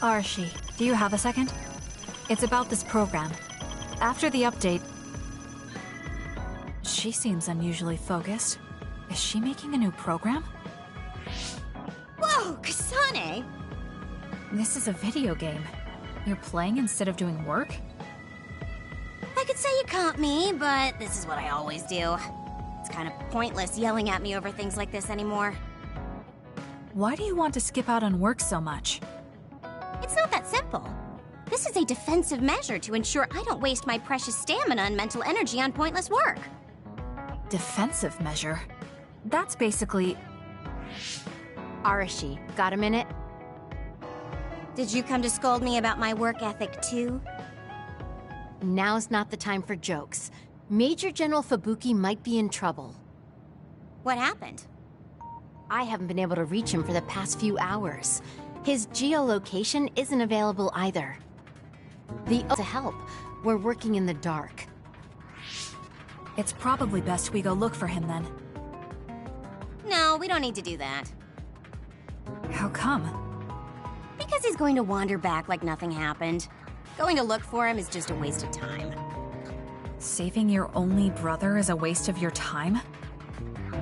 [SPEAKER 3] Arashi, do you have a second? It's about this program. After the update... She seems unusually focused. Is she making a new program?
[SPEAKER 1] Whoa, Kasane!
[SPEAKER 3] This is a video game. You're playing instead of doing work?
[SPEAKER 1] I could say you caught me, but this is what I always do. It's kind of pointless yelling at me over things like this anymore.
[SPEAKER 3] Why do you want to skip out on work so much?
[SPEAKER 1] It's not that simple. This is a defensive measure to ensure I don't waste my precious stamina and mental energy on pointless work.
[SPEAKER 3] Defensive measure? That's basically...
[SPEAKER 15] Arashi, got a minute?
[SPEAKER 1] Did you come to scold me about my work ethic too?
[SPEAKER 15] Now's not the time for jokes. Major General Fubuki might be in trouble.
[SPEAKER 1] What happened?
[SPEAKER 15] I haven't been able to reach him for the past few hours. His geolocation isn't available either. To help, we're working in the dark.
[SPEAKER 3] It's probably best we go look for him then.
[SPEAKER 1] No, we don't need to do that.
[SPEAKER 3] How come?
[SPEAKER 1] Because he's going to wander back like nothing happened. Going to look for him is just a waste of time.
[SPEAKER 3] Saving your only brother is a waste of your time?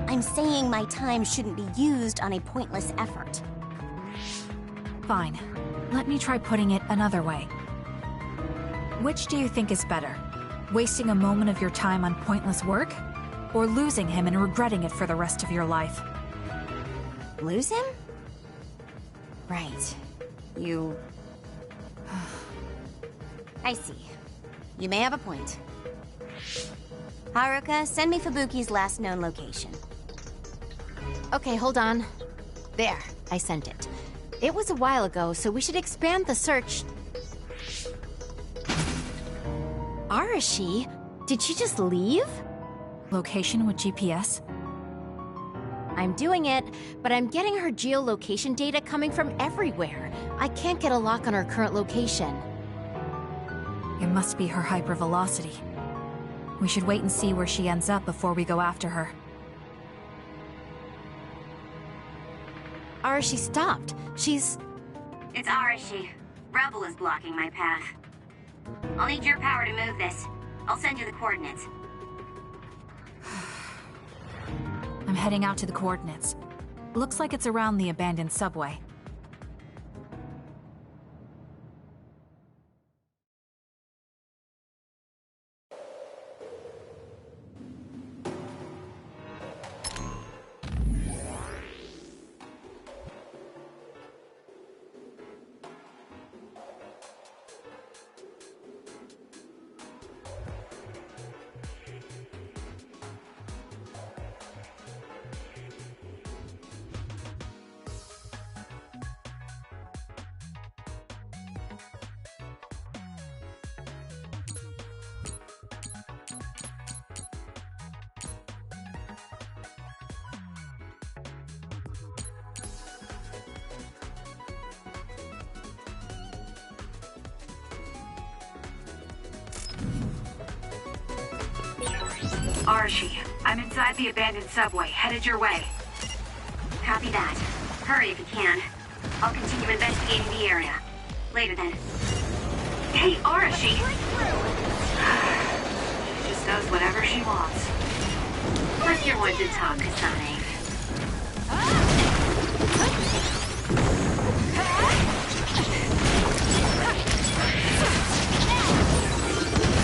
[SPEAKER 1] I'm saying my time shouldn't be used on a pointless effort.
[SPEAKER 3] Fine. Let me try putting it another way. Which do you think is better? Wasting a moment of your time on pointless work? Or losing him and regretting it for the rest of your life?
[SPEAKER 1] Lose him? Right. You... I see. You may have a point. Haruka, send me Fubuki's last known location.
[SPEAKER 15] Okay, hold on. There, I sent it. It was a while ago, so we should expand the search. Arashi? Did she just leave?
[SPEAKER 3] Location with GPS?
[SPEAKER 15] I'm doing it, but I'm getting her geolocation data coming from everywhere. I can't get a lock on her current location.
[SPEAKER 3] It must be her hypervelocity. We should wait and see where she ends up before we go after her.
[SPEAKER 15] Arashi stopped. She's...
[SPEAKER 1] It's Arashi. Rebel is blocking my path. I'll need your power to move this. I'll send you the coordinates.
[SPEAKER 3] I'm heading out to the coordinates. Looks like it's around the abandoned subway.
[SPEAKER 8] Arashi. I'm inside the abandoned subway, headed your way.
[SPEAKER 13] Copy that. Hurry if you can. I'll continue investigating the area. Later then.
[SPEAKER 8] Hey, Arashi! She just does whatever she wants.
[SPEAKER 13] What's your one to talk, Kasane?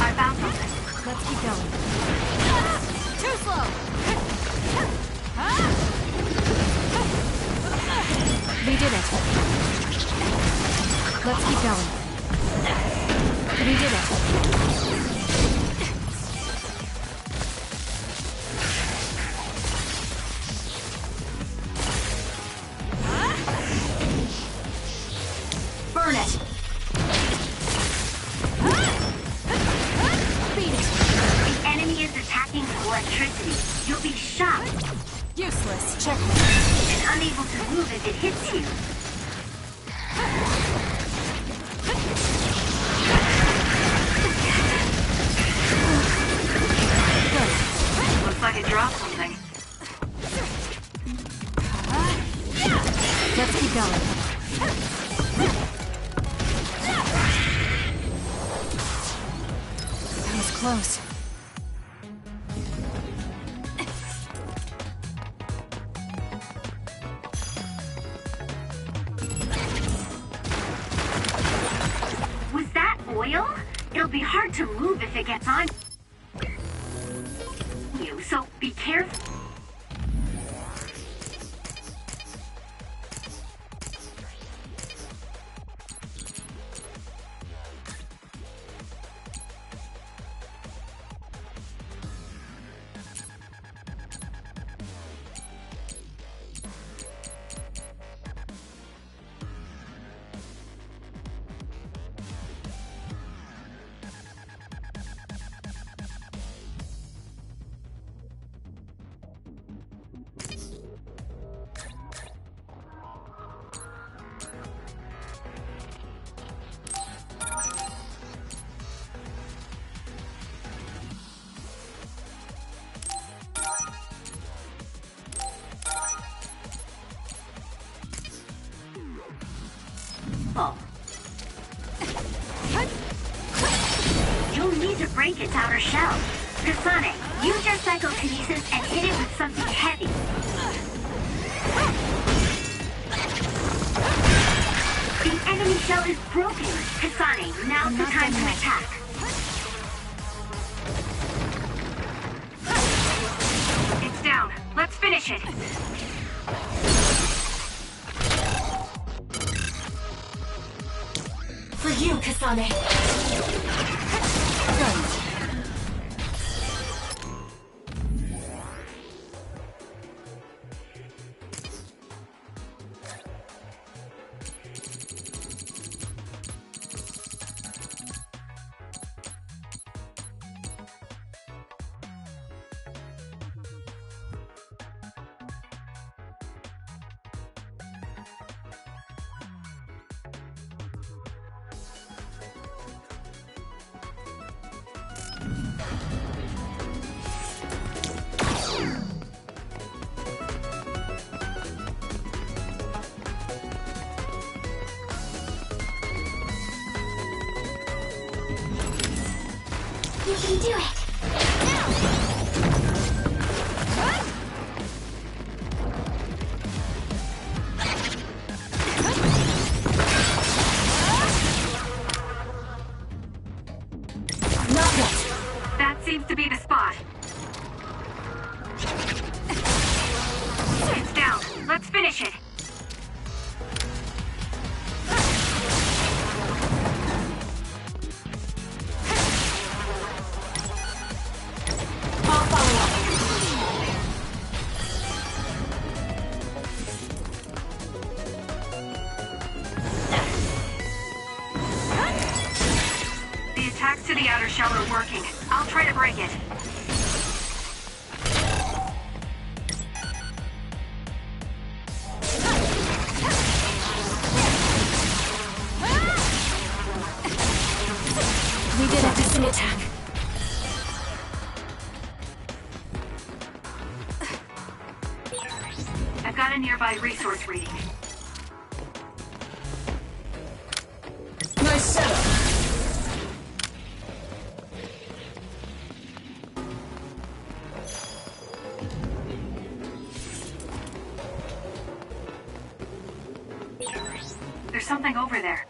[SPEAKER 8] I found something.
[SPEAKER 3] Let's keep going.
[SPEAKER 10] Too slow!
[SPEAKER 3] We did it. Let's keep going. We did it.
[SPEAKER 8] Burn it!
[SPEAKER 13] Beat it! The enemy is attacking with electricity. You'll be shocked.
[SPEAKER 10] Useless. Check.
[SPEAKER 13] And unable to move if it hits you.
[SPEAKER 8] Looks like it dropped something.
[SPEAKER 3] Let's keep going. That was close.
[SPEAKER 13] Was that oil? It'll be hard to move if it gets on you, so be careful. You'll need to break its outer shell. Kasane, use your psychokinesis and hit it with something heavy. The enemy shell is broken. Kasane, now's the time to attack.
[SPEAKER 8] It's down. Let's finish it.
[SPEAKER 10] For you, Kasane. Good.
[SPEAKER 12] You can do it!
[SPEAKER 8] Not yet. That seems to be the spot. It's down. Let's finish it. Attacks to the outer shell are working. I'll try to break it.
[SPEAKER 10] We did a decent attack.
[SPEAKER 8] By resource reading.
[SPEAKER 7] Nice setup!
[SPEAKER 8] There's something over there.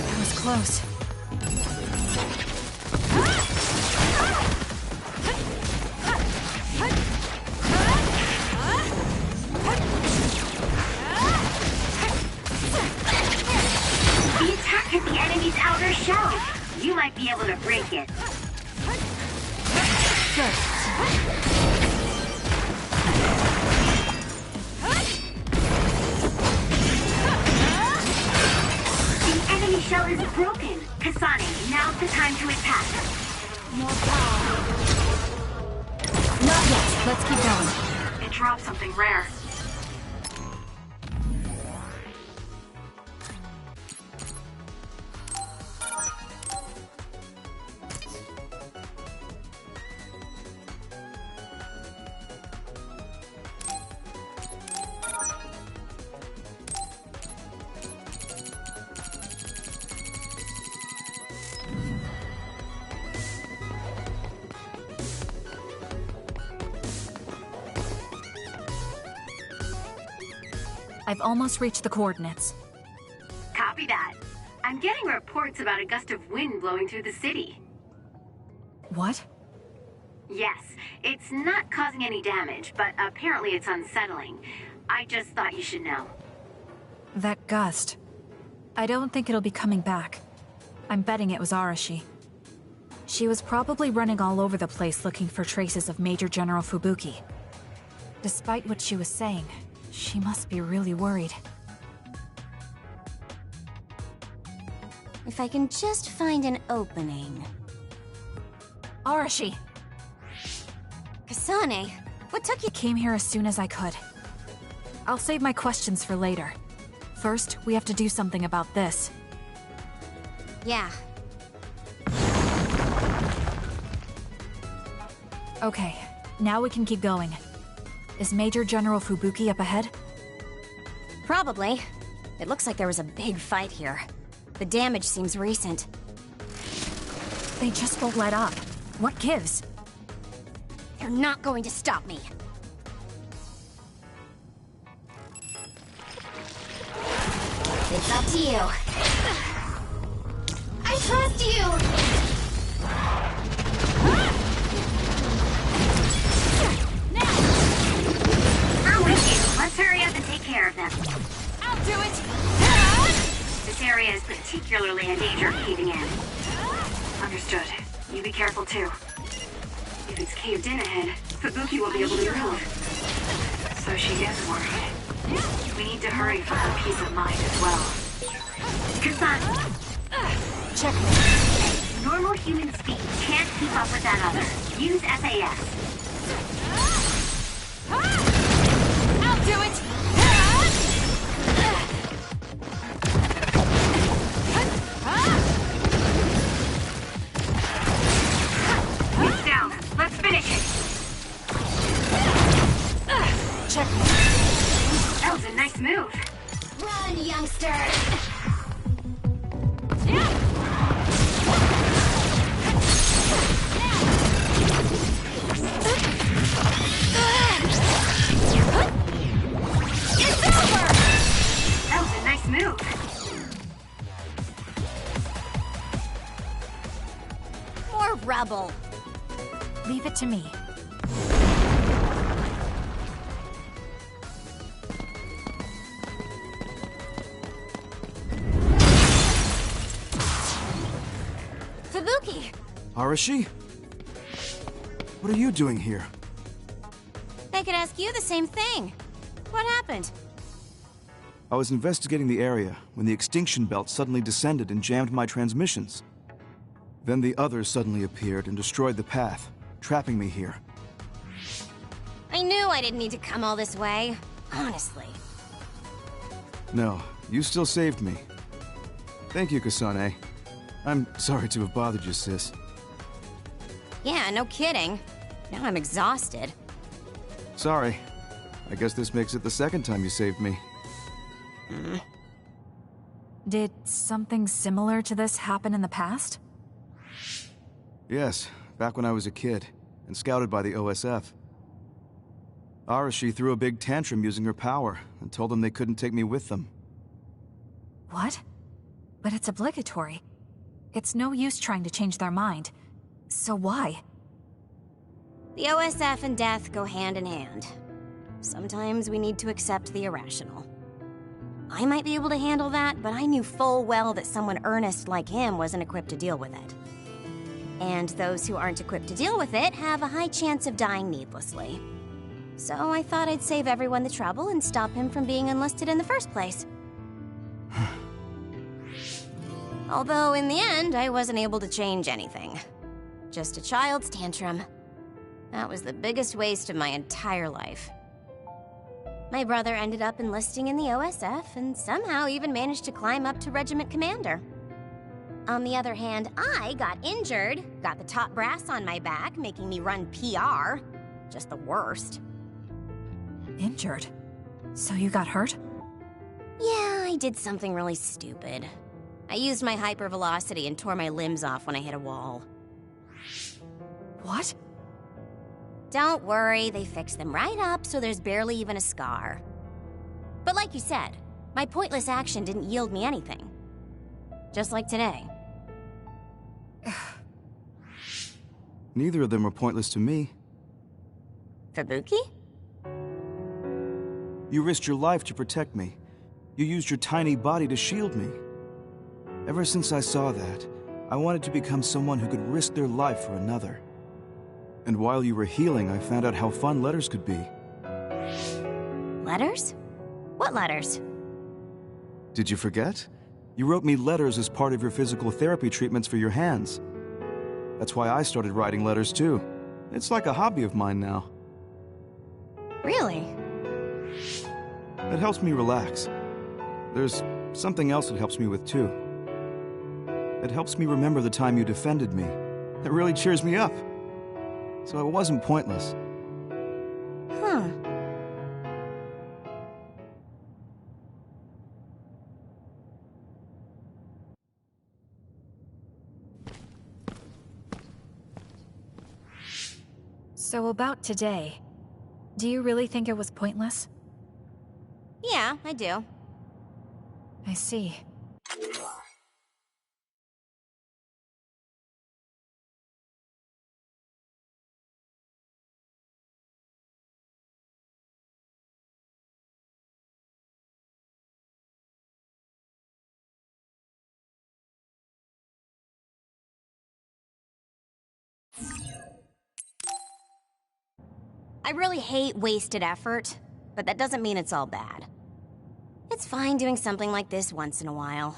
[SPEAKER 3] That was close.
[SPEAKER 13] The attack hit the enemy's outer shell. You might be able to break it. The enemy shell is broken. Kasane, now's the time to attack.
[SPEAKER 3] More power. Not yet. Let's keep going.
[SPEAKER 8] It dropped something rare.
[SPEAKER 3] I've almost reached the coordinates.
[SPEAKER 13] Copy that. I'm getting reports about a gust of wind blowing through the city.
[SPEAKER 3] What?
[SPEAKER 13] Yes, it's not causing any damage, but apparently it's unsettling. I just thought you should know.
[SPEAKER 3] That gust. I don't think it'll be coming back. I'm betting it was Arashi. She was probably running all over the place looking for traces of Major General Fubuki. Despite what she was saying, she must be really worried.
[SPEAKER 1] If I can just find an opening.
[SPEAKER 3] Arashi!
[SPEAKER 1] Kasane, what took you?
[SPEAKER 3] Came here as soon as I could. I'll save my questions for later. First, we have to do something about this.
[SPEAKER 1] Yeah.
[SPEAKER 3] Okay, now we can keep going. Is Major General Fubuki up ahead?
[SPEAKER 1] Probably. It looks like there was a big fight here. The damage seems recent.
[SPEAKER 3] They just won't let up. What gives?
[SPEAKER 1] They're not going to stop me. It's up to you. I trust you!
[SPEAKER 13] I'm with you. Let's hurry up and take care of them.
[SPEAKER 10] I'll do it!
[SPEAKER 13] This area is particularly in danger of caving in.
[SPEAKER 8] Understood. You be careful too. If it's caved in ahead, Fubuki will be able to move. So she is worried. We need to hurry for her peace of mind as well.
[SPEAKER 13] Kasane,
[SPEAKER 3] Checkmate.
[SPEAKER 13] normal human speed can't keep up with that other. Use SAS.
[SPEAKER 10] I'll do it!
[SPEAKER 8] It's down. Let's finish it.
[SPEAKER 3] Checkmate.
[SPEAKER 8] That was a nice move.
[SPEAKER 1] Run, youngster!
[SPEAKER 10] It's over!
[SPEAKER 8] That was a nice move.
[SPEAKER 1] More rubble.
[SPEAKER 3] Leave it to me.
[SPEAKER 1] Fubuki!
[SPEAKER 16] Arashi? What are you doing here?
[SPEAKER 1] I could ask you the same thing. What happened?
[SPEAKER 16] I was investigating the area when the extinction belt suddenly descended and jammed my transmissions. Then the others suddenly appeared and destroyed the path, trapping me here.
[SPEAKER 1] I knew I didn't need to come all this way. Honestly.
[SPEAKER 16] No, you still saved me. Thank you, Kasane. I'm sorry to have bothered you, sis.
[SPEAKER 1] Yeah, no kidding. Now I'm exhausted.
[SPEAKER 16] Sorry. I guess this makes it the second time you saved me.
[SPEAKER 3] Did something similar to this happen in the past?
[SPEAKER 16] Yes, back when I was a kid, and scouted by the OSF. Arashi threw a big tantrum using her power, and told them they couldn't take me with them.
[SPEAKER 3] What? But it's obligatory. It's no use trying to change their mind. So why?
[SPEAKER 1] The OSF and death go hand in hand. Sometimes we need to accept the irrational. I might be able to handle that, but I knew full well that someone earnest like him wasn't equipped to deal with it. And those who aren't equipped to deal with it have a high chance of dying needlessly. So I thought I'd save everyone the trouble and stop him from being enlisted in the first place. Although in the end, I wasn't able to change anything. Just a child's tantrum. That was the biggest waste of my entire life. My brother ended up enlisting in the OSF and somehow even managed to climb up to regiment commander. On the other hand, I got injured, got the top brass on my back, making me run PR. Just the worst.
[SPEAKER 3] Injured? So you got hurt?
[SPEAKER 1] Yeah, I did something really stupid. I used my hypervelocity and tore my limbs off when I hit a wall.
[SPEAKER 3] What?
[SPEAKER 1] Don't worry, they fixed them right up so there's barely even a scar. But like you said, my pointless action didn't yield me anything. Just like today.
[SPEAKER 16] Neither of them were pointless to me.
[SPEAKER 1] Fubuki?
[SPEAKER 16] You risked your life to protect me. You used your tiny body to shield me. Ever since I saw that, I wanted to become someone who could risk their life for another. And while you were healing, I found out how fun letters could be.
[SPEAKER 1] Letters? What letters?
[SPEAKER 16] Did you forget? You wrote me letters as part of your physical therapy treatments for your hands. That's why I started writing letters too. It's like a hobby of mine now.
[SPEAKER 1] Really?
[SPEAKER 16] It helps me relax. There's something else it helps me with too. It helps me remember the time you defended me. It really cheers me up. So it wasn't pointless.
[SPEAKER 1] Huh.
[SPEAKER 3] So about today, do you really think it was pointless?
[SPEAKER 1] Yeah, I do.
[SPEAKER 3] I see.
[SPEAKER 1] I really hate wasted effort, but that doesn't mean it's all bad. It's fine doing something like this once in a while.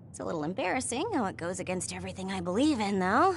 [SPEAKER 1] It's a little embarrassing how it goes against everything I believe in, though.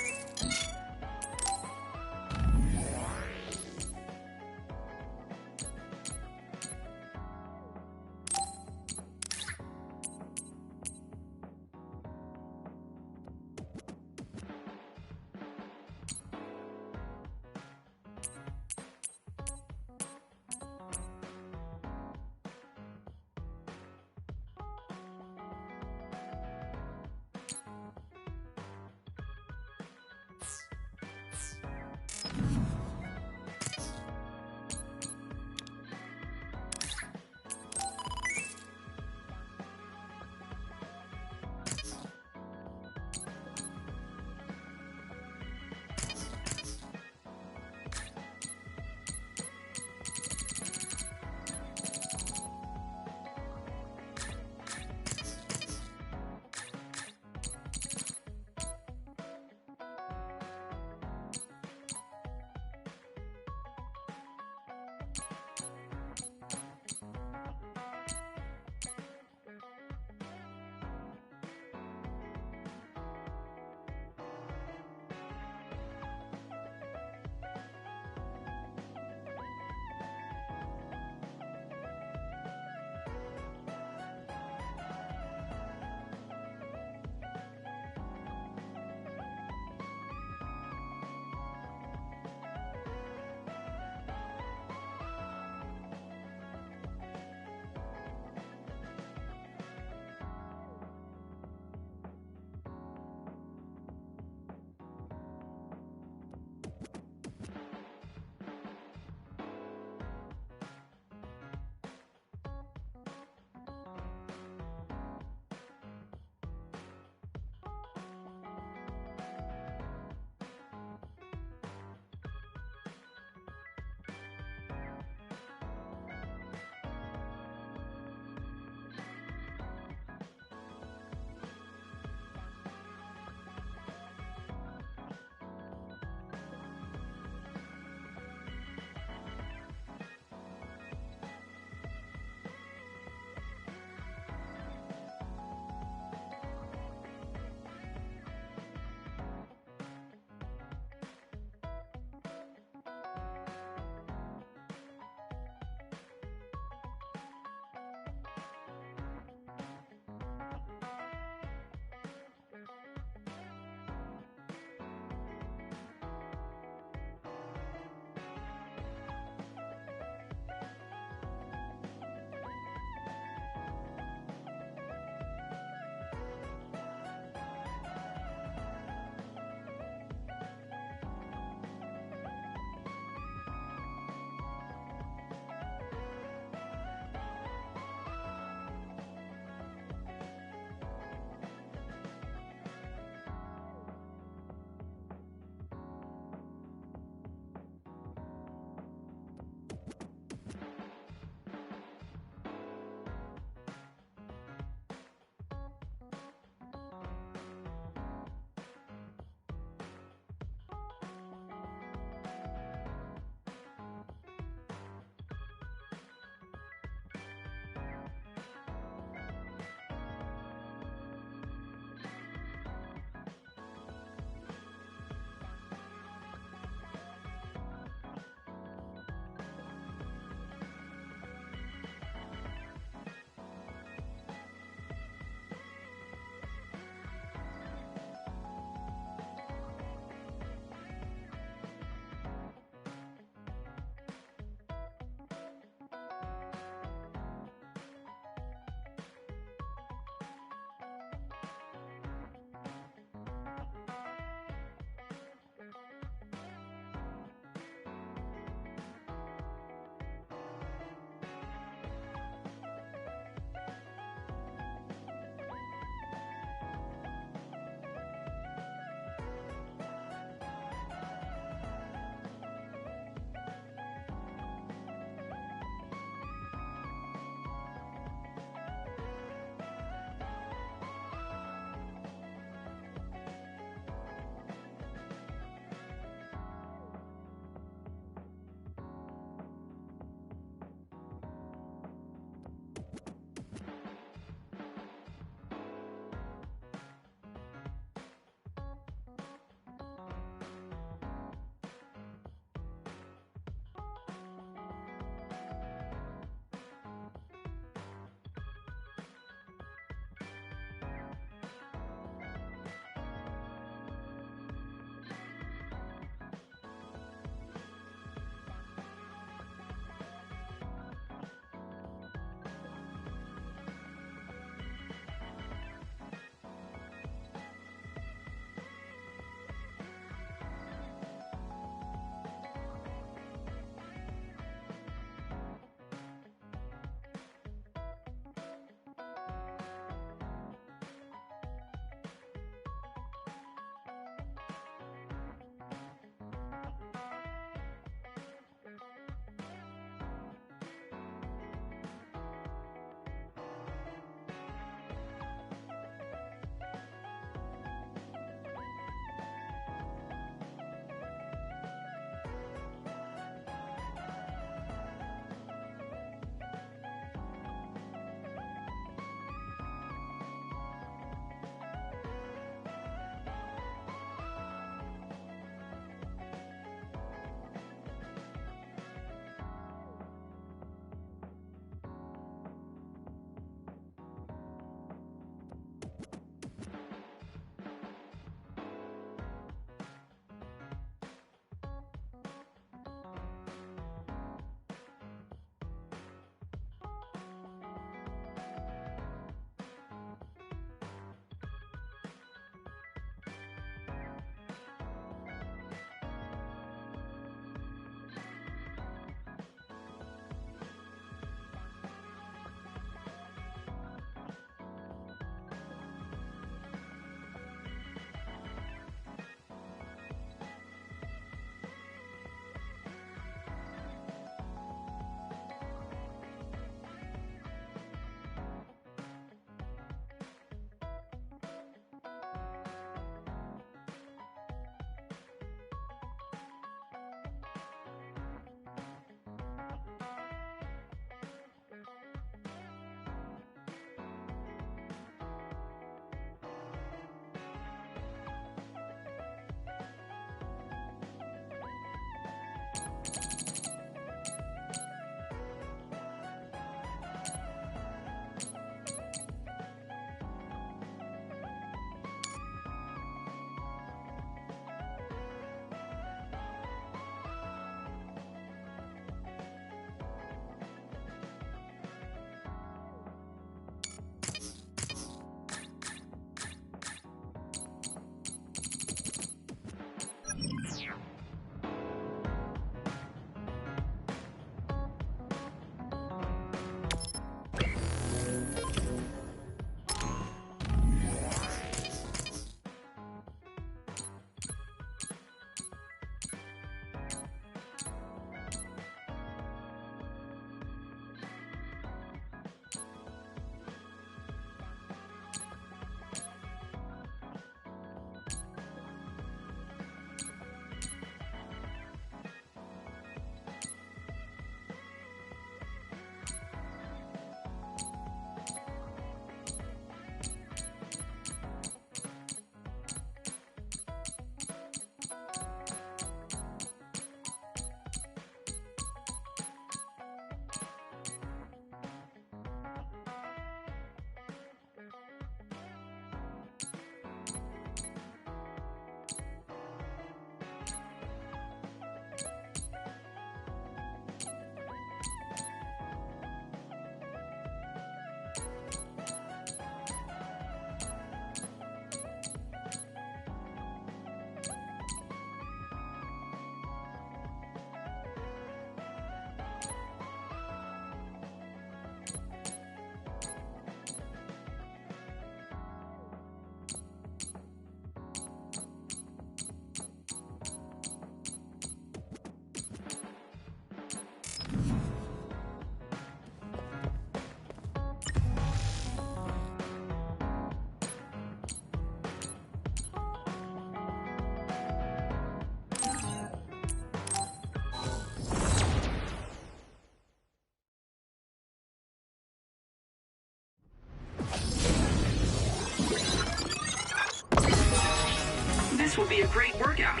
[SPEAKER 14] will be a great workout.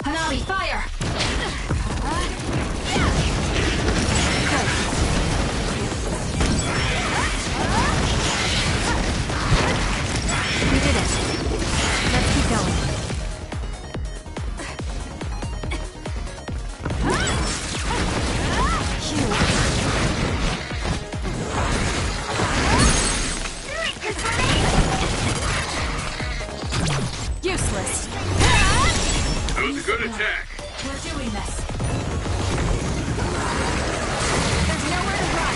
[SPEAKER 10] Hanami, fire!
[SPEAKER 3] We did it. Let's keep going.
[SPEAKER 10] Useless.
[SPEAKER 14] That was a good attack.
[SPEAKER 10] We're doing this. There's nowhere to run.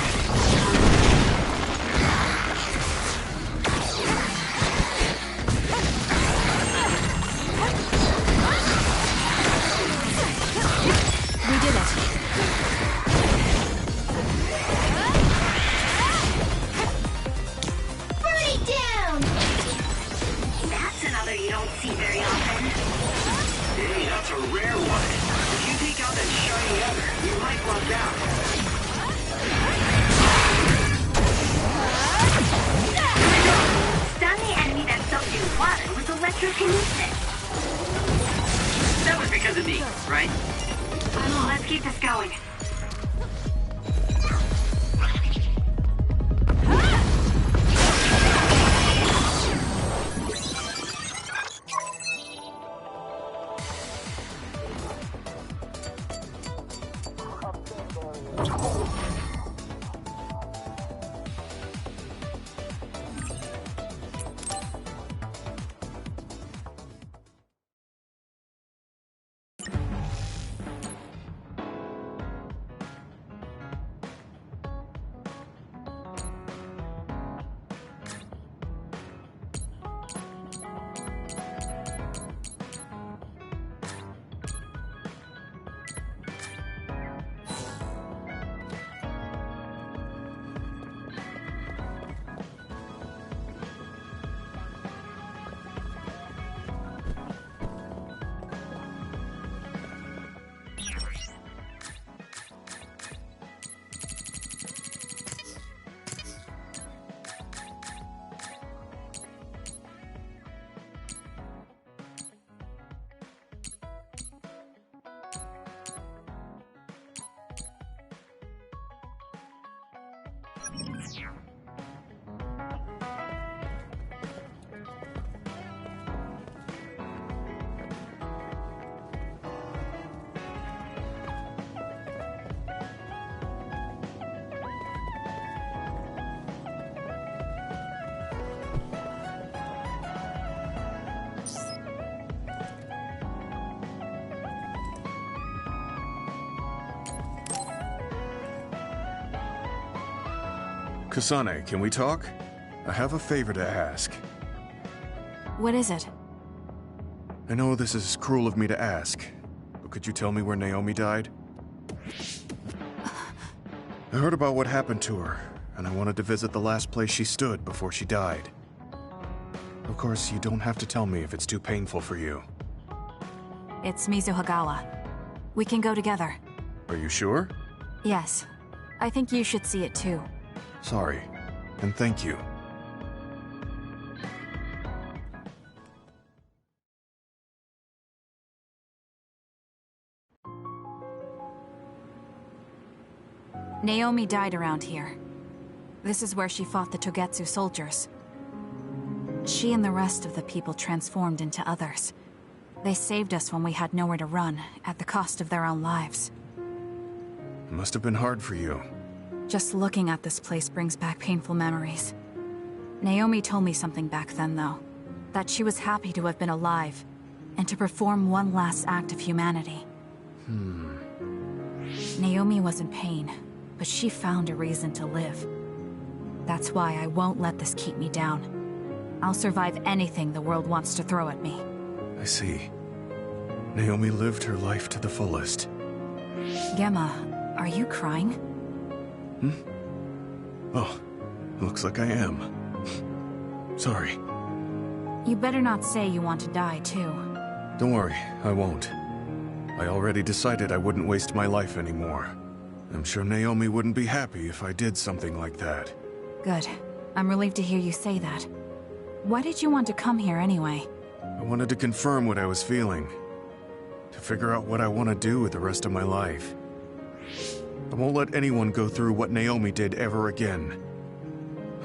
[SPEAKER 3] We did it.
[SPEAKER 12] Birdie down!
[SPEAKER 13] That's another you don't see very often.
[SPEAKER 14] Hey, that's a rare one. If you take out that shiny other, you might luck out.
[SPEAKER 13] Stun the enemy that soaked in water with electrokinesis.
[SPEAKER 14] That was because of me, right?
[SPEAKER 8] Let's keep this going.
[SPEAKER 5] Kasane, can we talk? I have a favor to ask.
[SPEAKER 3] What is it?
[SPEAKER 5] I know this is cruel of me to ask, but could you tell me where Naomi died? I heard about what happened to her, and I wanted to visit the last place she stood before she died. Of course, you don't have to tell me if it's too painful for you.
[SPEAKER 3] It's Mizuhagawa. We can go together.
[SPEAKER 5] Are you sure?
[SPEAKER 3] Yes. I think you should see it too.
[SPEAKER 5] Sorry, and thank you.
[SPEAKER 3] Naomi died around here. This is where she fought the Togetsu soldiers. She and the rest of the people transformed into others. They saved us when we had nowhere to run, at the cost of their own lives.
[SPEAKER 5] It must have been hard for you.
[SPEAKER 3] Just looking at this place brings back painful memories. Naomi told me something back then, though. That she was happy to have been alive, and to perform one last act of humanity. Naomi was in pain, but she found a reason to live. That's why I won't let this keep me down. I'll survive anything the world wants to throw at me.
[SPEAKER 5] I see. Naomi lived her life to the fullest.
[SPEAKER 3] Gemma, are you crying?
[SPEAKER 5] Oh, looks like I am. Sorry.
[SPEAKER 3] You better not say you want to die, too.
[SPEAKER 5] Don't worry, I won't. I already decided I wouldn't waste my life anymore. I'm sure Naomi wouldn't be happy if I did something like that.
[SPEAKER 3] Good. I'm relieved to hear you say that. Why did you want to come here anyway?
[SPEAKER 5] I wanted to confirm what I was feeling. To figure out what I want to do with the rest of my life. I won't let anyone go through what Naomi did ever again.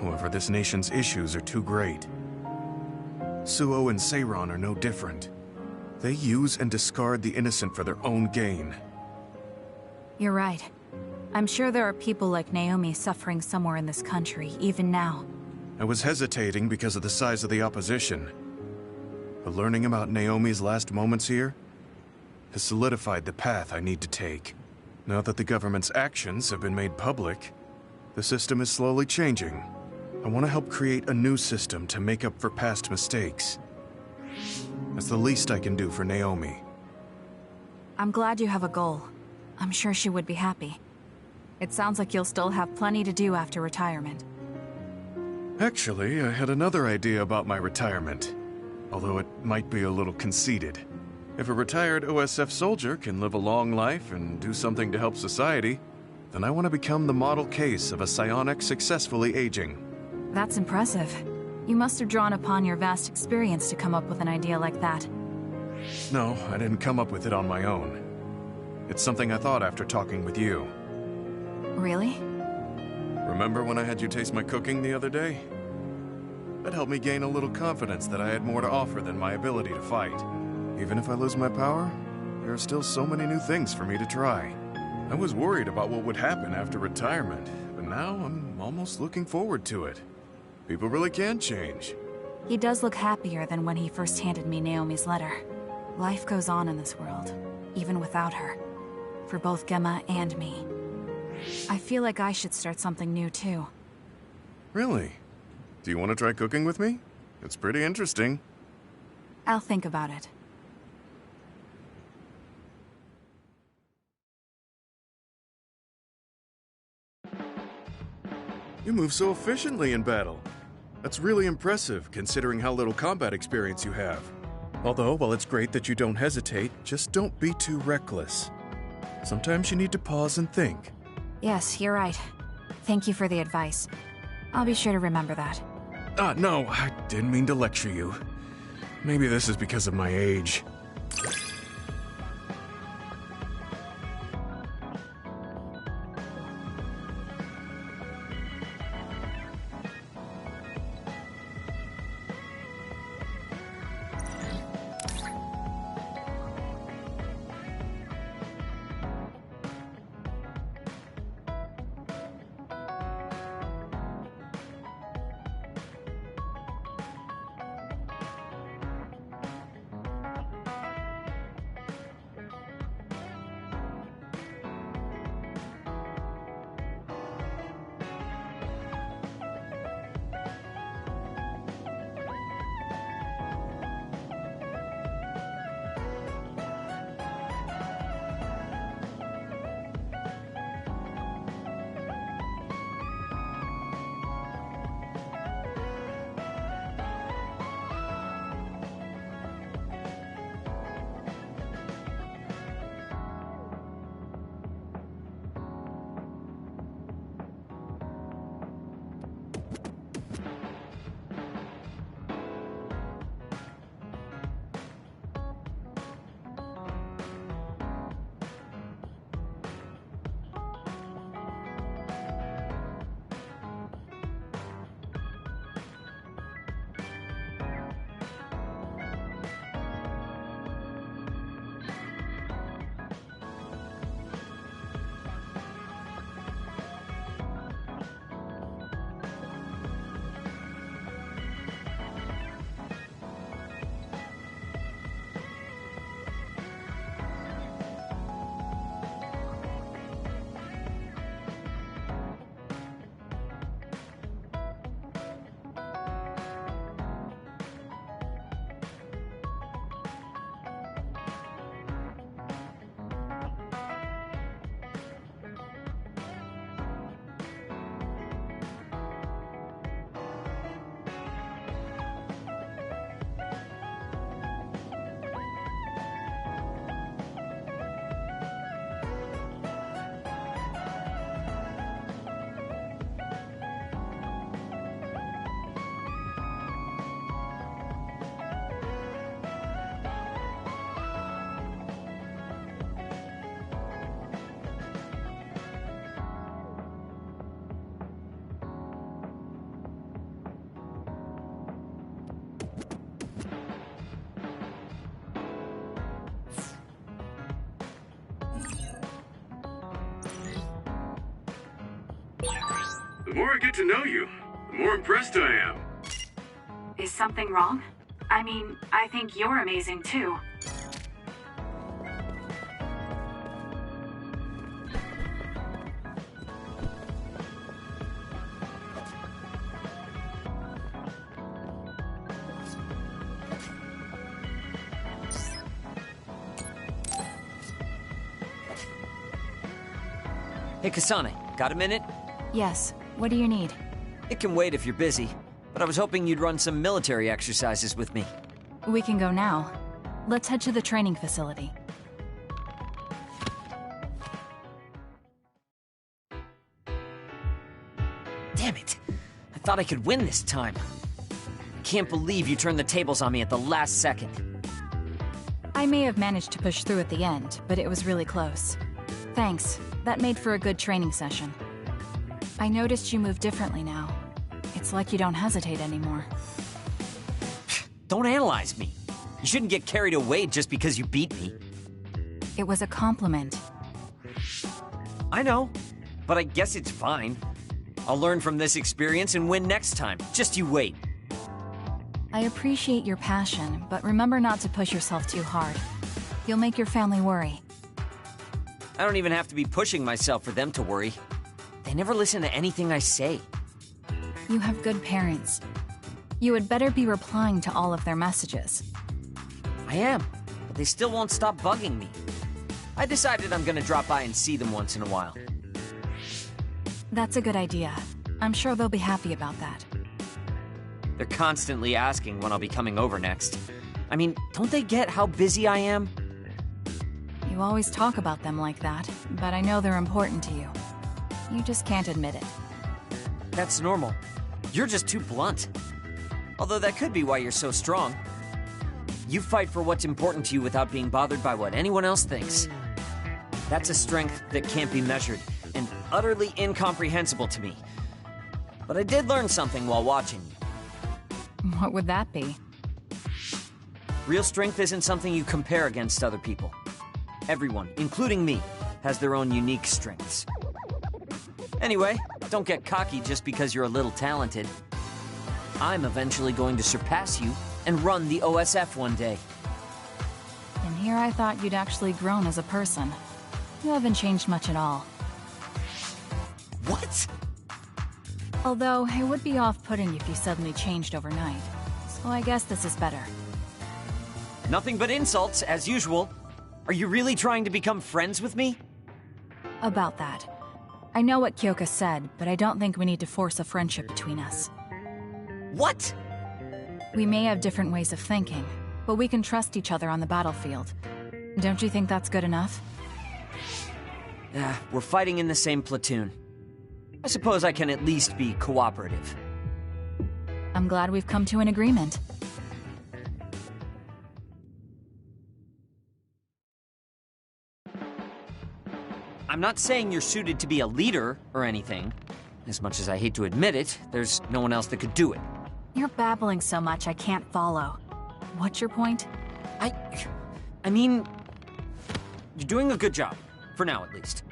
[SPEAKER 5] However, this nation's issues are too great. Suo and Seiron are no different. They use and discard the innocent for their own gain.
[SPEAKER 3] You're right. I'm sure there are people like Naomi suffering somewhere in this country, even now.
[SPEAKER 5] I was hesitating because of the size of the opposition. But learning about Naomi's last moments here has solidified the path I need to take. Now that the government's actions have been made public, the system is slowly changing. I want to help create a new system to make up for past mistakes. That's the least I can do for Naomi.
[SPEAKER 3] I'm glad you have a goal. I'm sure she would be happy. It sounds like you'll still have plenty to do after retirement.
[SPEAKER 5] Actually, I had another idea about my retirement. Although it might be a little conceited. If a retired OSF soldier can live a long life and do something to help society, then I want to become the model case of a psionic successfully aging.
[SPEAKER 3] That's impressive. You must have drawn upon your vast experience to come up with an idea like that.
[SPEAKER 5] No, I didn't come up with it on my own. It's something I thought after talking with you.
[SPEAKER 3] Really?
[SPEAKER 5] Remember when I had you taste my cooking the other day? That helped me gain a little confidence that I had more to offer than my ability to fight. Even if I lose my power, there are still so many new things for me to try. I was worried about what would happen after retirement, but now I'm almost looking forward to it. People really can change.
[SPEAKER 3] He does look happier than when he first handed me Naomi's letter. Life goes on in this world, even without her. For both Gemma and me. I feel like I should start something new too.
[SPEAKER 5] Really? Do you want to try cooking with me? It's pretty interesting.
[SPEAKER 3] I'll think about it.
[SPEAKER 5] You move so efficiently in battle. That's really impressive, considering how little combat experience you have. Although, while it's great that you don't hesitate, just don't be too reckless. Sometimes you need to pause and think.
[SPEAKER 3] Yes, you're right. Thank you for the advice. I'll be sure to remember that.
[SPEAKER 5] No, I didn't mean to lecture you. Maybe this is because of my age.
[SPEAKER 14] The more I get to know you, the more impressed I am.
[SPEAKER 8] Is something wrong? I mean, I think you're amazing too.
[SPEAKER 6] Hey, Kasane, got a minute?
[SPEAKER 3] Yes. What do you need?
[SPEAKER 6] It can wait if you're busy, but I was hoping you'd run some military exercises with me.
[SPEAKER 3] We can go now. Let's head to the training facility.
[SPEAKER 6] Damn it! I thought I could win this time. I can't believe you turned the tables on me at the last second.
[SPEAKER 3] I may have managed to push through at the end, but it was really close. Thanks. That made for a good training session. I noticed you move differently now. It's like you don't hesitate anymore.
[SPEAKER 6] Don't analyze me. You shouldn't get carried away just because you beat me.
[SPEAKER 3] It was a compliment.
[SPEAKER 6] I know, but I guess it's fine. I'll learn from this experience and win next time. Just you wait.
[SPEAKER 3] I appreciate your passion, but remember not to push yourself too hard. You'll make your family worry.
[SPEAKER 6] I don't even have to be pushing myself for them to worry. They never listen to anything I say.
[SPEAKER 3] You have good parents. You had better be replying to all of their messages.
[SPEAKER 6] I am, but they still won't stop bugging me. I decided I'm gonna drop by and see them once in a while.
[SPEAKER 3] That's a good idea. I'm sure they'll be happy about that.
[SPEAKER 6] They're constantly asking when I'll be coming over next. I mean, don't they get how busy I am?
[SPEAKER 3] You always talk about them like that, but I know they're important to you. You just can't admit it.
[SPEAKER 6] That's normal. You're just too blunt. Although that could be why you're so strong. You fight for what's important to you without being bothered by what anyone else thinks. That's a strength that can't be measured, and utterly incomprehensible to me. But I did learn something while watching you.
[SPEAKER 3] What would that be?
[SPEAKER 6] Real strength isn't something you compare against other people. Everyone, including me, has their own unique strengths. Anyway, don't get cocky just because you're a little talented. I'm eventually going to surpass you and run the OSF one day.
[SPEAKER 3] And here I thought you'd actually grown as a person. You haven't changed much at all.
[SPEAKER 6] What?
[SPEAKER 3] Although, it would be off-putting if you suddenly changed overnight. So I guess this is better.
[SPEAKER 6] Nothing but insults, as usual. Are you really trying to become friends with me?
[SPEAKER 3] About that. I know what Kyoka said, but I don't think we need to force a friendship between us.
[SPEAKER 6] What?
[SPEAKER 3] We may have different ways of thinking, but we can trust each other on the battlefield. Don't you think that's good enough?
[SPEAKER 6] We're fighting in the same platoon. I suppose I can at least be cooperative.
[SPEAKER 3] I'm glad we've come to an agreement.
[SPEAKER 6] I'm not saying you're suited to be a leader or anything. As much as I hate to admit it, there's no one else that could do it.
[SPEAKER 3] You're babbling so much I can't follow. What's your point?
[SPEAKER 6] I mean, you're doing a good job. For now, at least.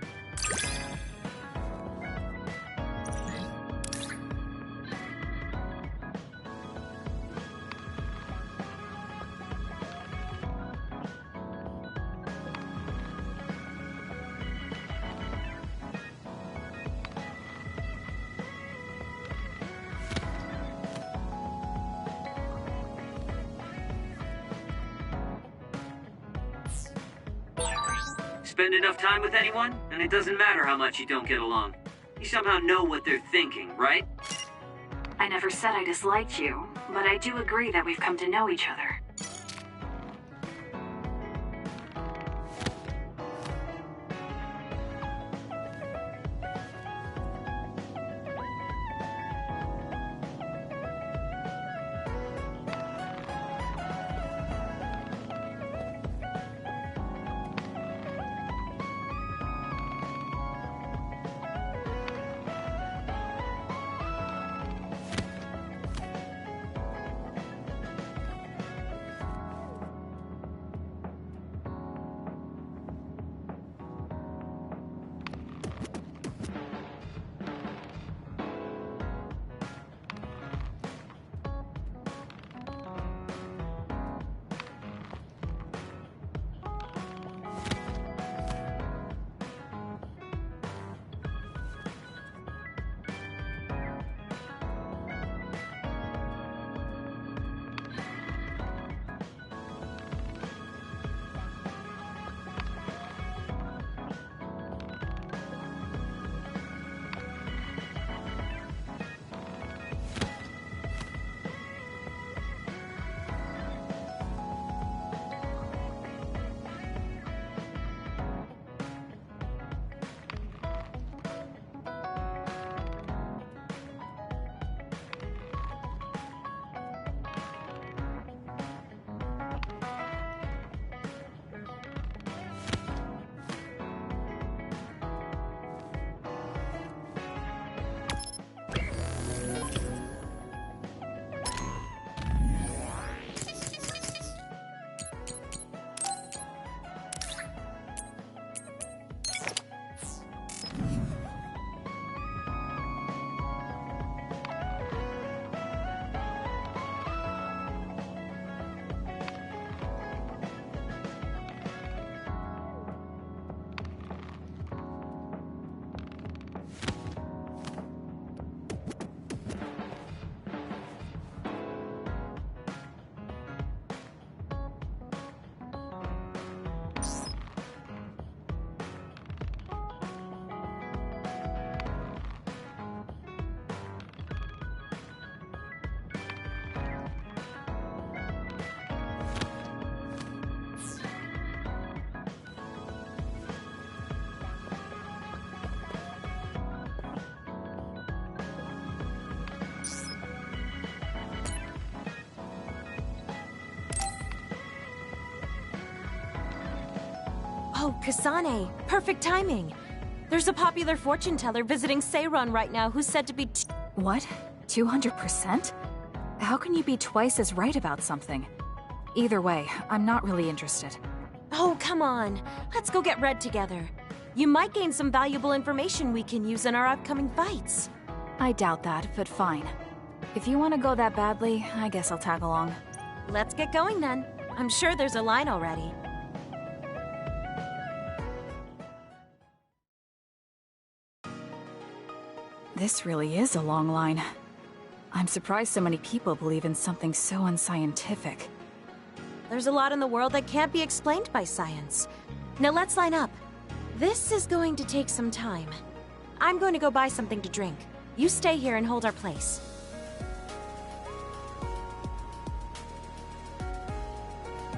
[SPEAKER 14] Spend enough time with anyone, and it doesn't matter how much you don't get along. You somehow know what they're thinking, right?
[SPEAKER 8] I never said I disliked you, but I do agree that we've come to know each other.
[SPEAKER 2] Oh, Kasane. Perfect timing. There's a popular fortune teller visiting Seiron right now who's said to be
[SPEAKER 3] What? 200%? How can you be twice as right about something? Either way, I'm not really interested.
[SPEAKER 2] Oh, come on. Let's go get Red together. You might gain some valuable information we can use in our upcoming fights.
[SPEAKER 3] I doubt that, but fine. If you want to go that badly, I guess I'll tag along.
[SPEAKER 2] Let's get going then. I'm sure there's a line already.
[SPEAKER 3] This really is a long line. I'm surprised so many people believe in something so unscientific.
[SPEAKER 2] There's a lot in the world that can't be explained by science. Now let's line up. This is going to take some time. I'm going to go buy something to drink. You stay here and hold our place.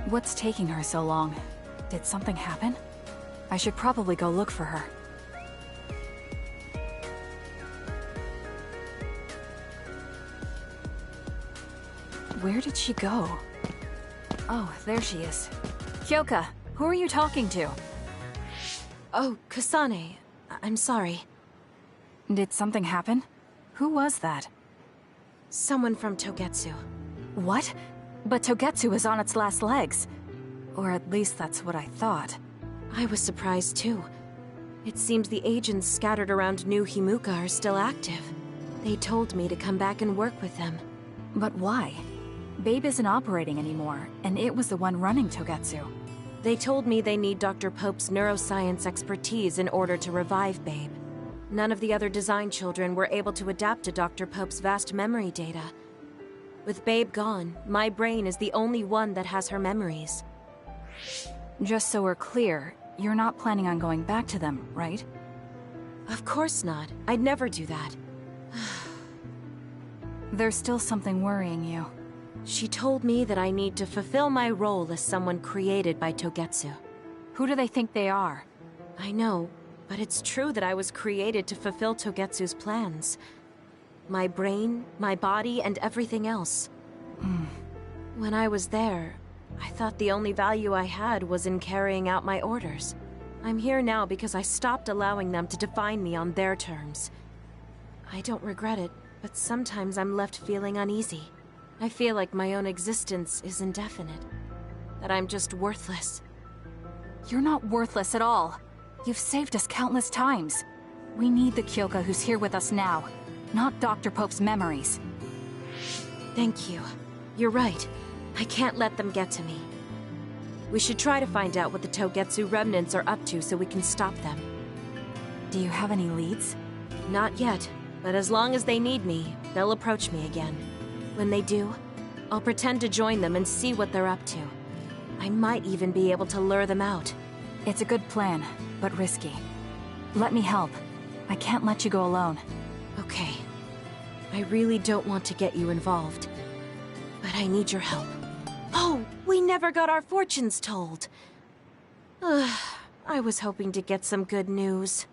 [SPEAKER 3] What's taking her so long? Did something happen? I should probably go look for her. Where did she go? Oh, there she is. Kyoka, who are you talking to?
[SPEAKER 2] Oh, Kasane. I'm sorry.
[SPEAKER 3] Did something happen? Who was that?
[SPEAKER 2] Someone from Togetsu.
[SPEAKER 3] What? But Togetsu is on its last legs. Or at least that's what I thought.
[SPEAKER 2] I was surprised too. It seems the agents scattered around New Himuka are still active. They told me to come back and work with them.
[SPEAKER 3] But why? Babe isn't operating anymore, and it was the one running Togetsu.
[SPEAKER 2] They told me they need Dr. Pope's neuroscience expertise in order to revive Babe. None of the other design children were able to adapt to Dr. Pope's vast memory data. With Babe gone, my brain is the only one that has her memories.
[SPEAKER 3] Just so we're clear, you're not planning on going back to them, right?
[SPEAKER 2] Of course not. I'd never do that.
[SPEAKER 3] There's still something worrying you.
[SPEAKER 2] She told me that I need to fulfill my role as someone created by Togetsu.
[SPEAKER 3] Who do they think they are?
[SPEAKER 2] I know, but it's true that I was created to fulfill Togetsu's plans. My brain, my body, and everything else. When I was there, I thought the only value I had was in carrying out my orders. I'm here now because I stopped allowing them to define me on their terms. I don't regret it, but sometimes I'm left feeling uneasy. I feel like my own existence is indefinite. That I'm just worthless.
[SPEAKER 3] You're not worthless at all. You've saved us countless times. We need the Kyoka who's here with us now, not Dr. Pope's memories.
[SPEAKER 2] Thank you. You're right. I can't let them get to me. We should try to find out what the Togetsu remnants are up to so we can stop them.
[SPEAKER 3] Do you have any leads?
[SPEAKER 2] Not yet, but as long as they need me, they'll approach me again. When they do, I'll pretend to join them and see what they're up to. I might even be able to lure them out.
[SPEAKER 3] It's a good plan, but risky. Let me help. I can't let you go alone.
[SPEAKER 2] Okay. I really don't want to get you involved, but I need your help. Oh, we never got our fortunes told. I was hoping to get some good news.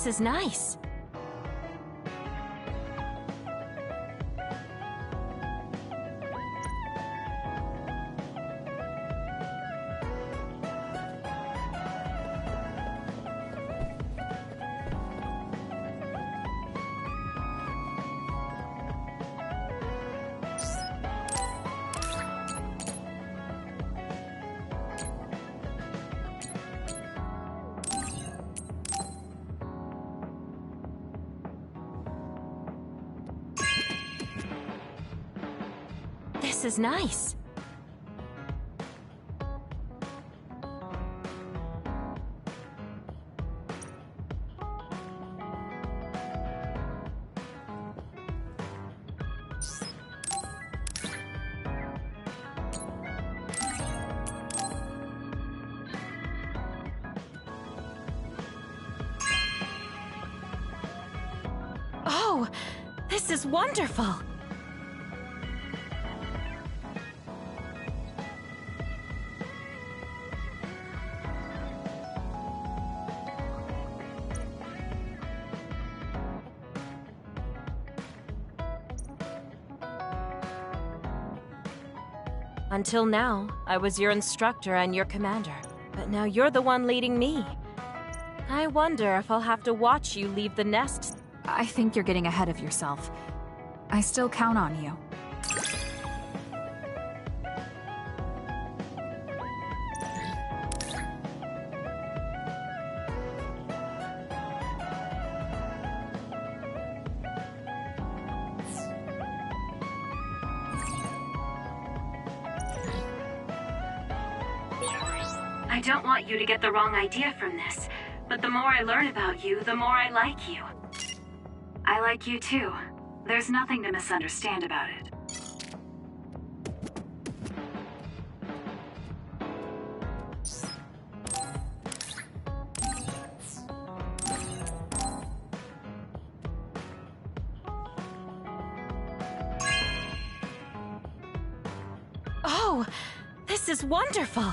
[SPEAKER 2] This is nice. This is nice. Oh, this is wonderful. Until now, I was your instructor and your commander, but now you're the one leading me. I wonder if I'll have to watch you leave the nest.
[SPEAKER 3] I think you're getting ahead of yourself. I still count on you.
[SPEAKER 8] I don't want you to get the wrong idea from this, but the more I learn about you, the more I like you. I like you too. There's nothing to misunderstand about it.
[SPEAKER 2] Oh, this is wonderful.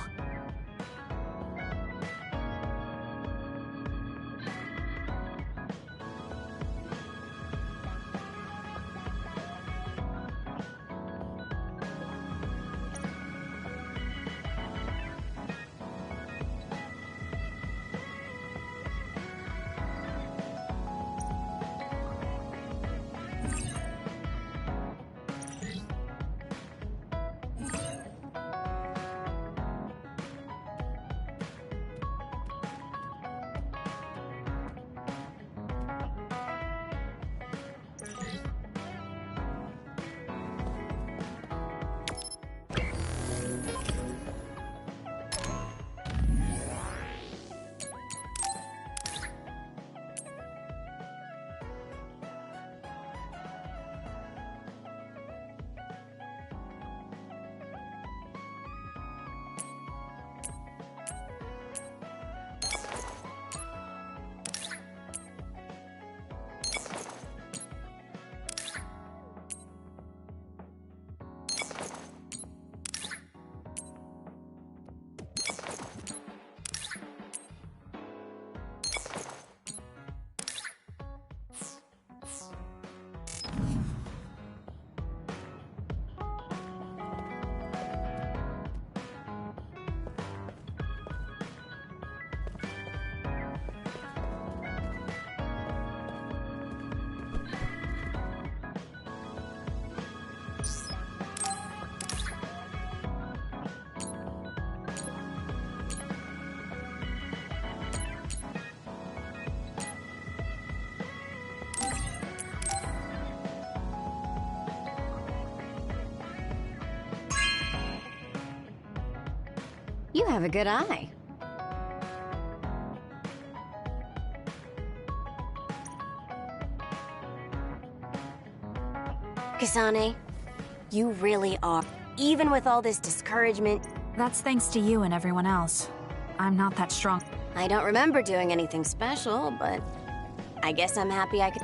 [SPEAKER 1] You have a good eye. Kasane, you really are. Even with all this discouragement...
[SPEAKER 3] That's thanks to you and everyone else. I'm not that strong.
[SPEAKER 1] I don't remember doing anything special, but... I guess I'm happy I could...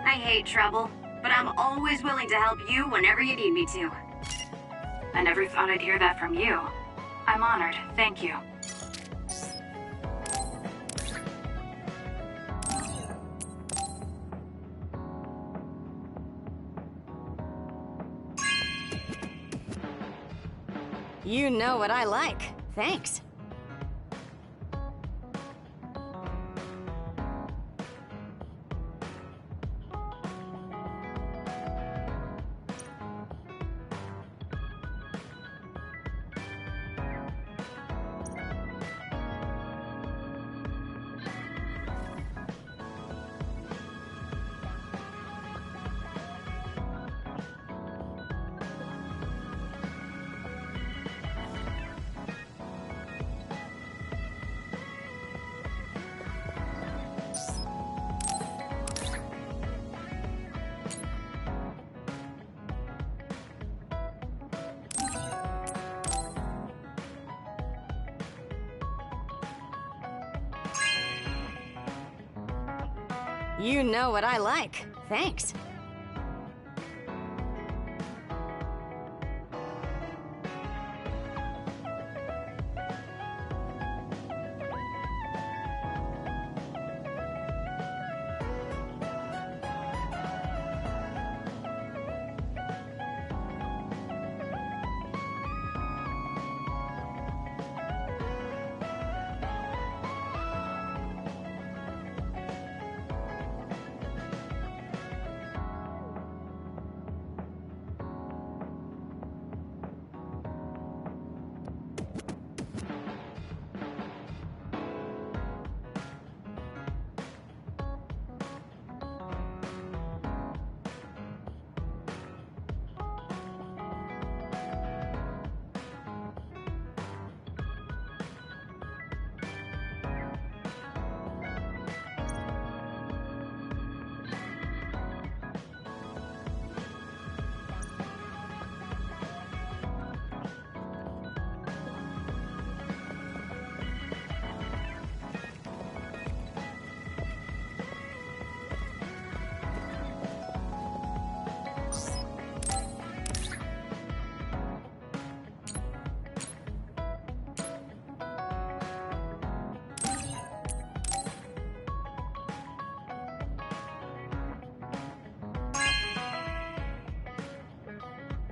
[SPEAKER 8] I hate trouble, but I'm always willing to help you whenever you need me to. I never thought I'd hear that from you. I'm honored, thank you.
[SPEAKER 1] You know what I like. Thanks. You know what I like. Thanks.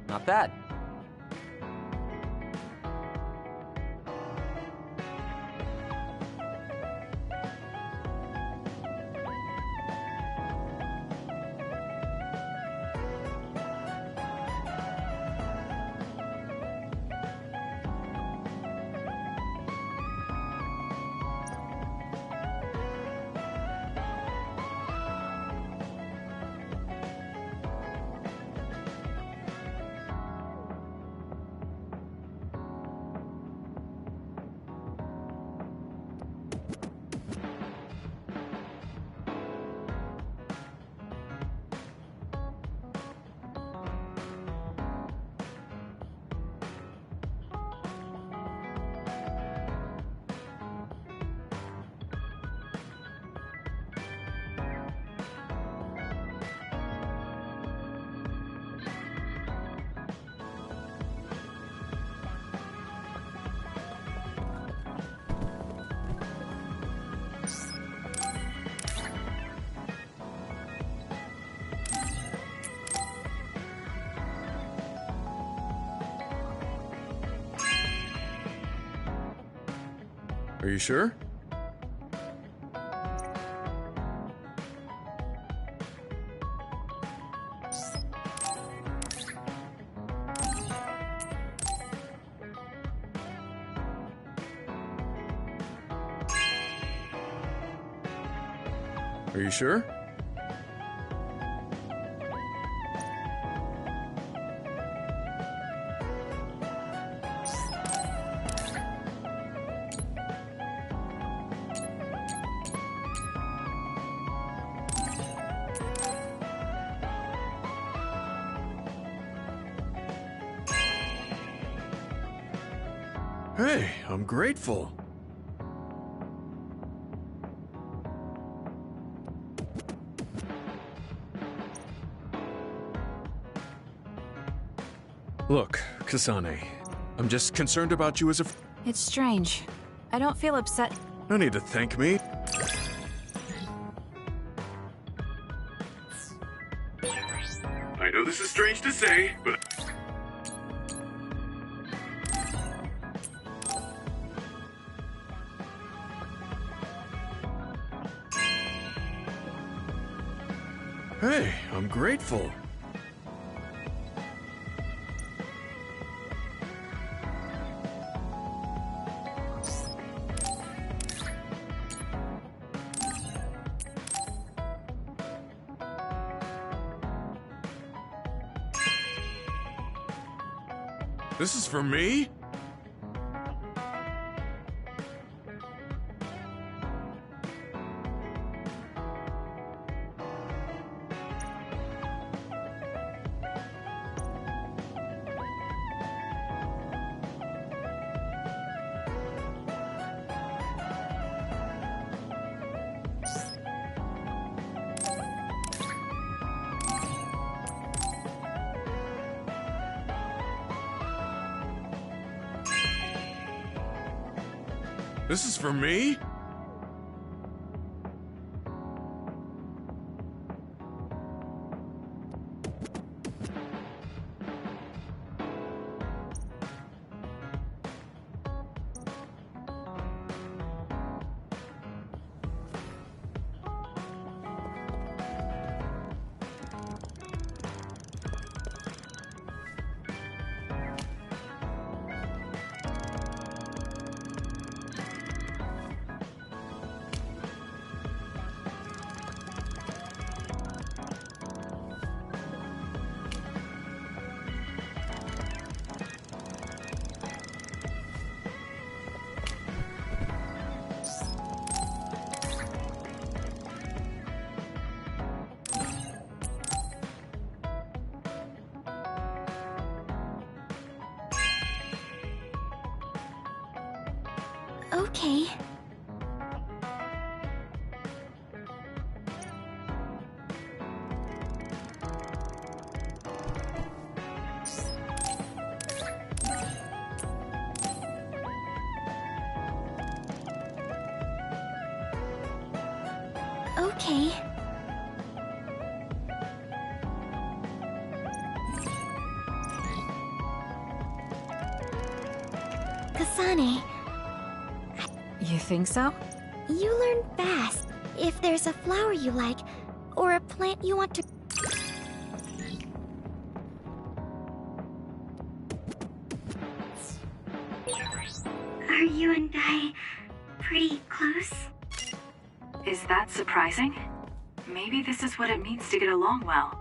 [SPEAKER 6] Not bad.
[SPEAKER 5] Are you sure? Are you sure? Hey, I'm grateful. Look, Kasane, I'm just concerned about you as a
[SPEAKER 3] It's strange. I don't feel upset.
[SPEAKER 5] No need to thank me. I know this is strange to say, but... Hey, I'm grateful. This is for me? This is for me?
[SPEAKER 12] Okay. Okay. Kasane,
[SPEAKER 3] You think so?
[SPEAKER 12] you learn fast. If there's a flower you like, or a plant you want to...
[SPEAKER 13] Are you and I pretty close?
[SPEAKER 8] Is that surprising? Maybe this is what it means to get along well.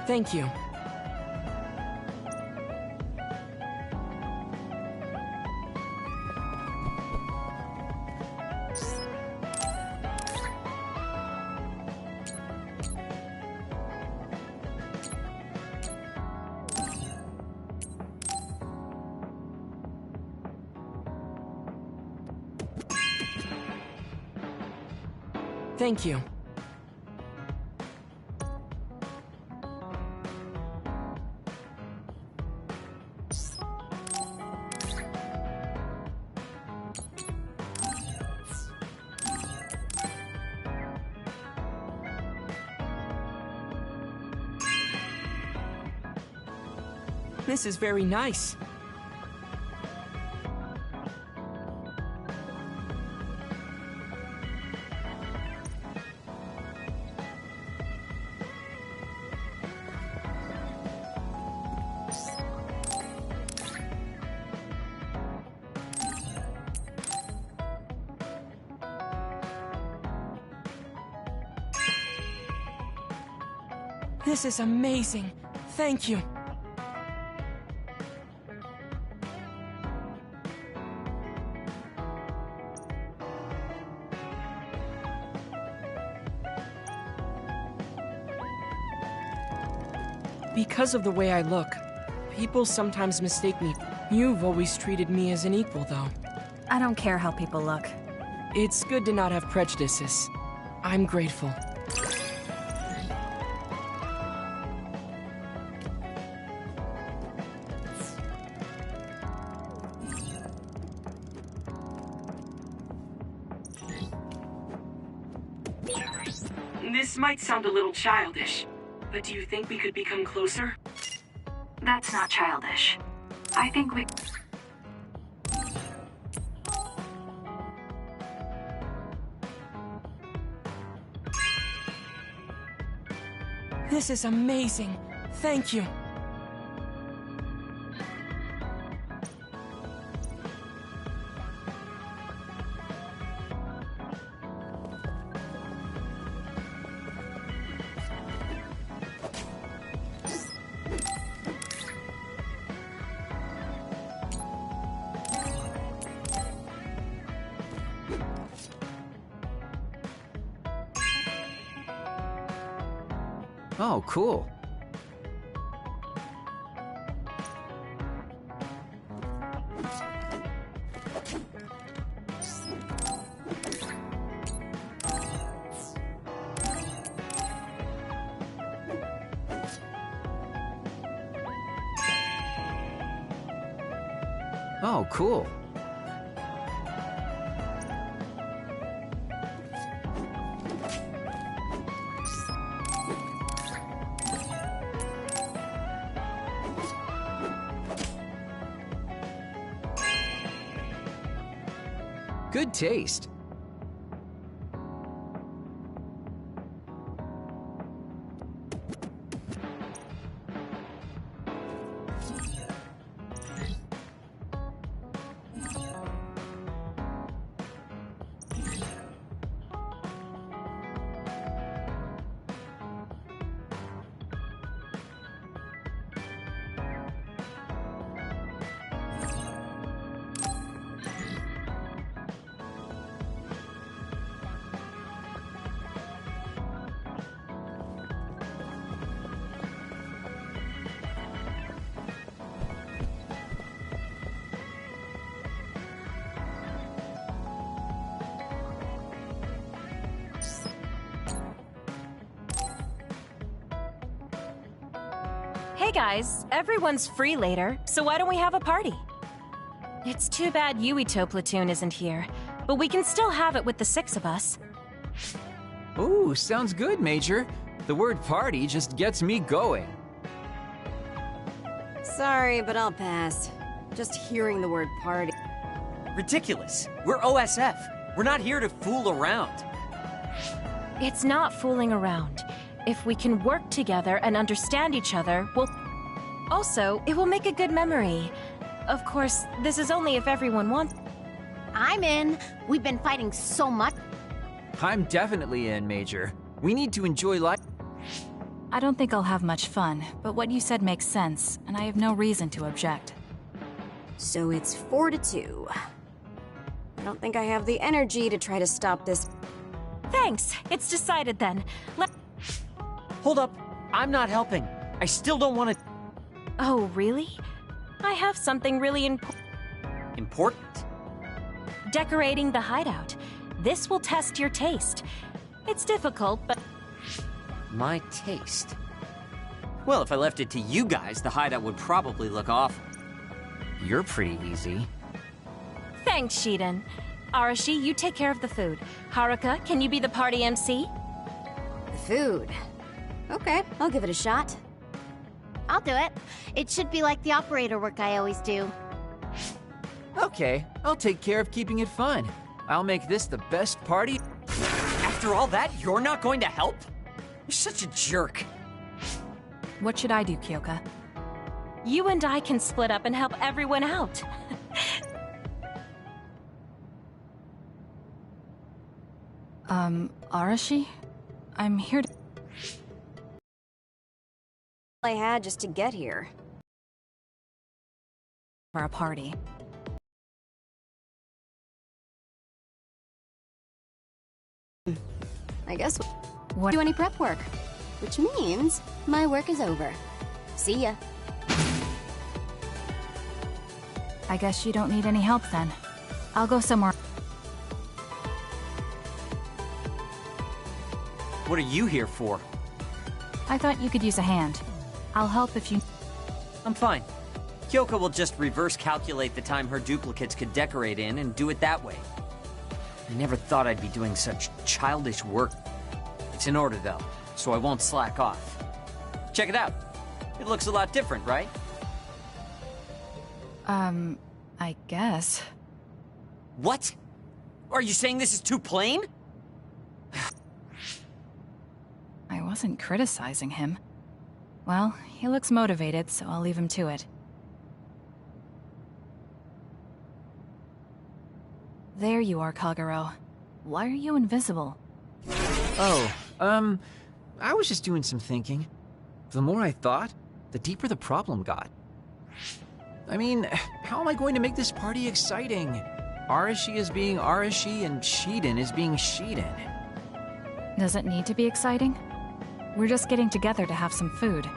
[SPEAKER 7] Thank you. Thank you. This is very nice. This is amazing. Thank you. Because of the way I look, people sometimes mistake me. You've always treated me as an equal, though.
[SPEAKER 3] I don't care how people look.
[SPEAKER 7] It's good to not have prejudices. I'm grateful.
[SPEAKER 17] This might sound a little childish, but do you think we could become closer?
[SPEAKER 8] That's not childish. I think we...
[SPEAKER 7] This is amazing. Thank you.
[SPEAKER 11] Oh, cool. Oh, cool. Good taste.
[SPEAKER 2] Hey guys, everyone's free later, so why don't we have a party? It's too bad Yuito platoon isn't here, but we can still have it with the 6 of us.
[SPEAKER 11] Ooh, sounds good, Major. The word party just gets me going.
[SPEAKER 1] Sorry, but I'll pass. Just hearing the word party.
[SPEAKER 6] Ridiculous. We're OSF. We're not here to fool around.
[SPEAKER 2] It's not fooling around. If we can work together and understand each other, we'll... Also, it will make a good memory. Of course, this is only if everyone wants...
[SPEAKER 15] I'm in. We've been fighting so much.
[SPEAKER 11] I'm definitely in, Major. We need to enjoy life.
[SPEAKER 3] I don't think I'll have much fun, but what you said makes sense, and I have no reason to object.
[SPEAKER 1] So it's 4-2. I don't think I have the energy to try to stop this.
[SPEAKER 2] Thanks. It's decided then.
[SPEAKER 6] Hold up. I'm not helping. I still don't want to...
[SPEAKER 2] Oh, really? I have something really
[SPEAKER 6] Important?
[SPEAKER 2] Decorating the hideout. This will test your taste. It's difficult, but...
[SPEAKER 6] My taste? Well, if I left it to you guys, the hideout would probably look awful.
[SPEAKER 11] You're pretty easy.
[SPEAKER 2] Thanks, Shiden. Arashi, you take care of the food. Haruka, can you be the party MC?
[SPEAKER 1] The food. Okay, I'll give it a shot.
[SPEAKER 15] I'll do it. It should be like the operator work I always do.
[SPEAKER 11] Okay, I'll take care of keeping it fun. I'll make this the best party.
[SPEAKER 6] After all that, you're not going to help? You're such a jerk.
[SPEAKER 3] What should I do, Kyoka?
[SPEAKER 2] You and I can split up and help everyone out.
[SPEAKER 3] Arashi? I'm here to...
[SPEAKER 1] I had just to get here.
[SPEAKER 3] For a party.
[SPEAKER 1] I guess what? Do any prep work, which means my work is over. See ya.
[SPEAKER 3] I guess you don't need any help then. I'll go somewhere.
[SPEAKER 6] What are you here for?
[SPEAKER 3] I thought you could use a hand. I'll help if you...
[SPEAKER 6] I'm fine. Kyoka will just reverse calculate the time her duplicates could decorate in and do it that way. I never thought I'd be doing such childish work. It's in order though, so I won't slack off. Check it out. It looks a lot different, right?
[SPEAKER 3] I guess.
[SPEAKER 6] What? Are you saying this is too plain?
[SPEAKER 3] I wasn't criticizing him. Well, he looks motivated, so I'll leave him to it. There you are, Kagero. Why are you invisible?
[SPEAKER 11] Oh, I was just doing some thinking. The more I thought, the deeper the problem got. I mean, how am I going to make this party exciting? Arashi is being Arashi and Shiden is being Shiden.
[SPEAKER 3] Does it need to be exciting? We're just getting together to have some food.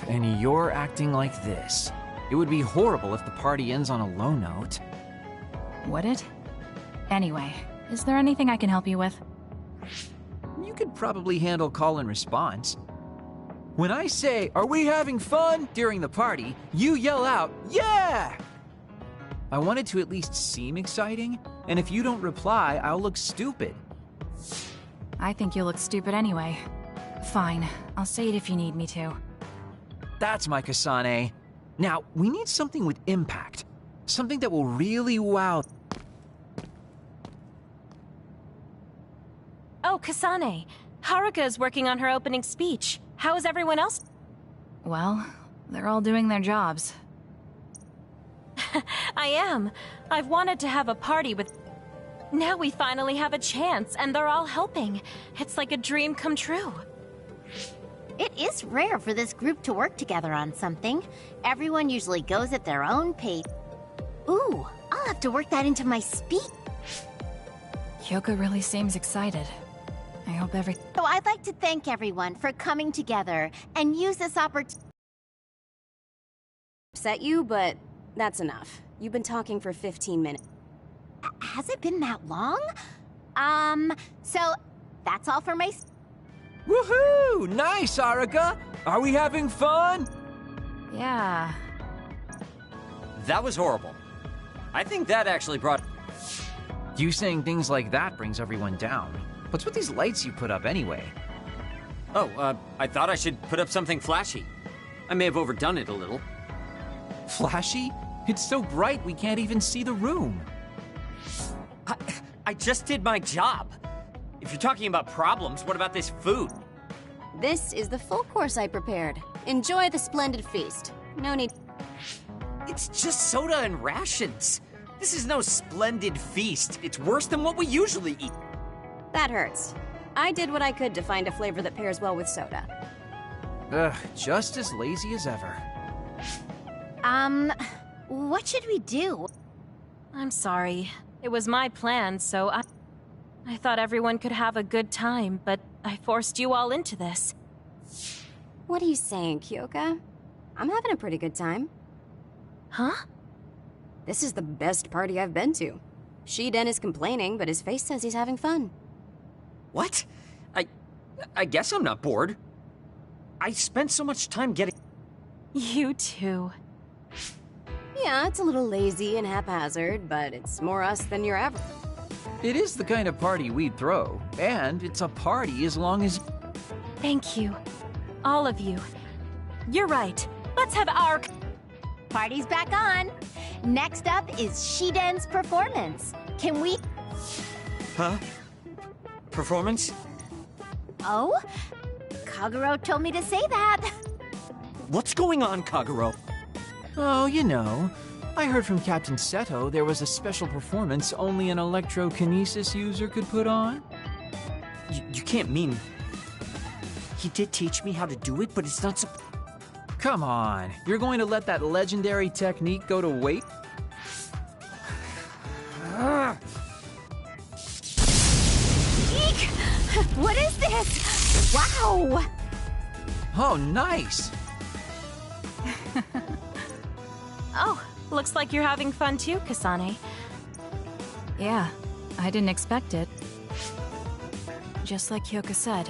[SPEAKER 11] And you're acting like this. It would be horrible if the party ends on a low note.
[SPEAKER 3] Would it? Anyway, is there anything I can help you with?
[SPEAKER 11] You could probably handle call and response. When I say, "Are we having fun?" during the party, you yell out, "Yeah!" I want it to at least seem exciting, and if you don't reply, I'll look stupid.
[SPEAKER 3] I think you look stupid anyway. Fine, I'll say it if you need me to.
[SPEAKER 11] That's my Kasane. Now, we need something with impact. Something that will really wow.
[SPEAKER 2] Oh, Kasane. Haruka is working on her opening speech. How is everyone else?
[SPEAKER 3] Well, they're all doing their jobs.
[SPEAKER 2] I am. I've wanted to have a party with... Now we finally have a chance, and they're all helping. It's like a dream come true.
[SPEAKER 15] It is rare for this group to work together on something. Everyone usually goes at their own pace. Ooh, I'll have to work that into my speech.
[SPEAKER 3] Kyoka really seems excited. I hope
[SPEAKER 15] So I'd like to thank everyone for coming together and use this opportunity.
[SPEAKER 1] Upset you, but that's enough. You've been talking for 15 minutes.
[SPEAKER 15] Has it been that long? So that's all for my...
[SPEAKER 11] Woohoo! Nice, Haruka! Are we having fun?
[SPEAKER 3] Yeah.
[SPEAKER 6] That was horrible. I think that actually brought...
[SPEAKER 11] You saying things like that brings everyone down. What's with these lights you put up anyway?
[SPEAKER 6] Oh, I thought I should put up something flashy. I may have overdone it a little.
[SPEAKER 11] Flashy? It's so bright we can't even see the room.
[SPEAKER 6] I just did my job. If you're talking about problems, what about this food?
[SPEAKER 1] This is the full course I prepared. Enjoy the splendid feast. No need...
[SPEAKER 6] It's just soda and rations. This is no splendid feast. It's worse than what we usually eat.
[SPEAKER 1] That hurts. I did what I could to find a flavor that pairs well with soda.
[SPEAKER 11] Ugh, just as lazy as ever.
[SPEAKER 15] What should we do?
[SPEAKER 2] I'm sorry. It was my plan, so I thought everyone could have a good time, but I forced you all into this.
[SPEAKER 1] What are you saying, Kyoka? I'm having a pretty good time.
[SPEAKER 2] Huh?
[SPEAKER 1] This is the best party I've been to. Shiden is complaining, but his face says he's having fun.
[SPEAKER 6] What? I guess I'm not bored. I spent so much time getting...
[SPEAKER 2] You too.
[SPEAKER 1] Yeah, it's a little lazy and haphazard, but it's more us than you're ever.
[SPEAKER 11] It is the kind of party we'd throw, and it's a party as long as...
[SPEAKER 2] Thank you. All of you. You're right. Let's have our...
[SPEAKER 12] Party's back on. Next up is Shiden's performance. Can we...
[SPEAKER 6] Huh? Performance?
[SPEAKER 12] Oh? Kaguro told me to say that.
[SPEAKER 6] What's going on, Kaguro?
[SPEAKER 11] Oh, you know. I heard from Captain Seto there was a special performance only an electrokinesis user could put on.
[SPEAKER 6] You can't mean... He did teach me how to do it, but it's not so...
[SPEAKER 11] Come on, you're going to let that legendary technique go to waste?
[SPEAKER 12] Eek! What is this? Wow!
[SPEAKER 11] Oh, nice!
[SPEAKER 2] Oh, looks like you're having fun too, Kasane.
[SPEAKER 3] Yeah, I didn't expect it. Just like Kyoka said.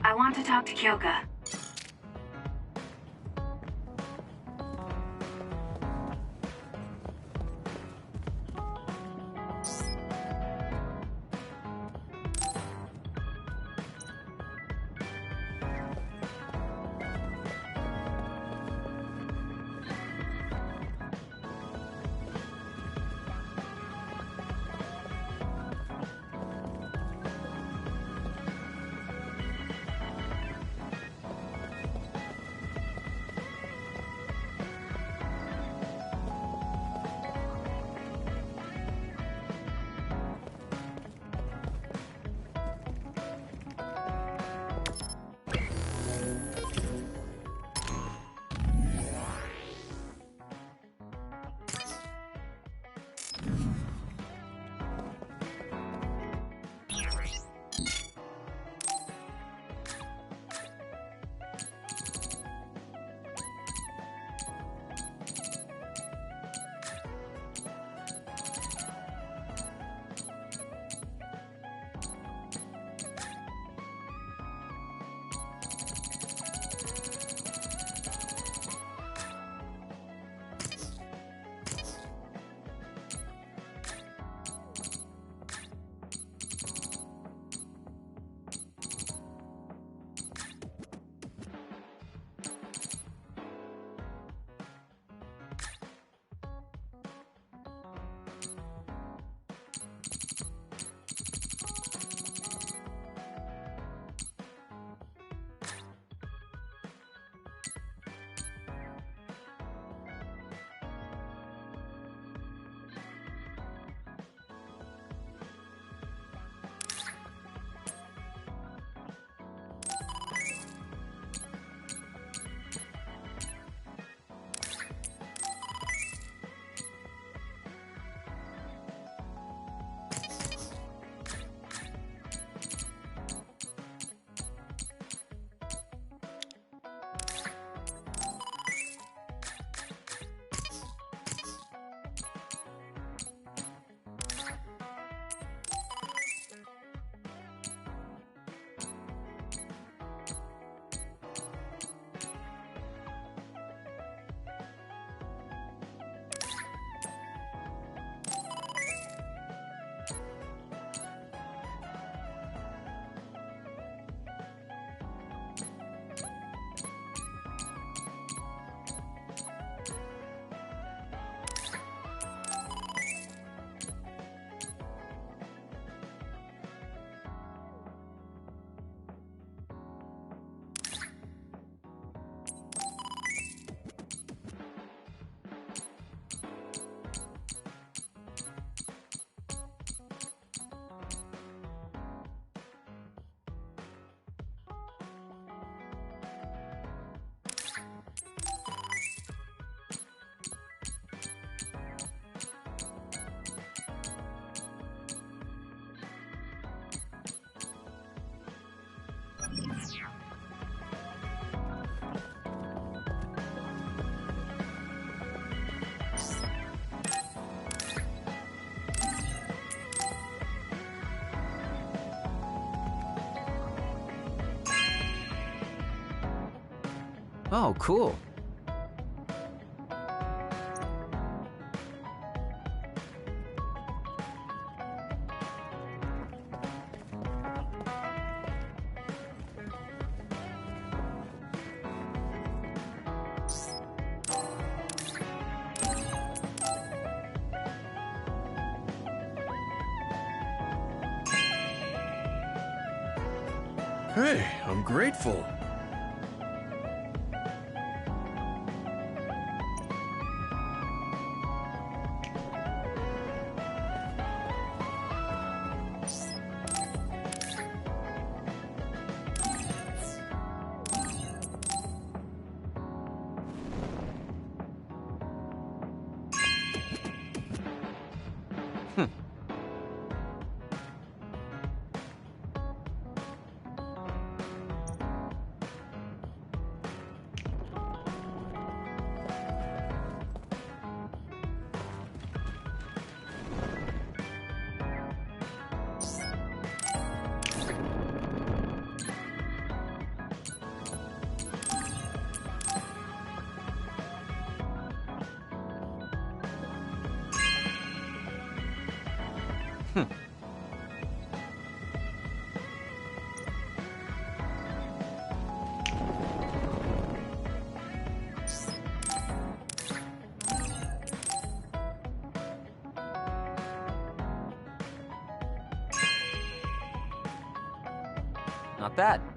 [SPEAKER 8] I want to talk to Kyoka.
[SPEAKER 11] Oh, cool.
[SPEAKER 5] Hey, I'm grateful.
[SPEAKER 6] Not bad.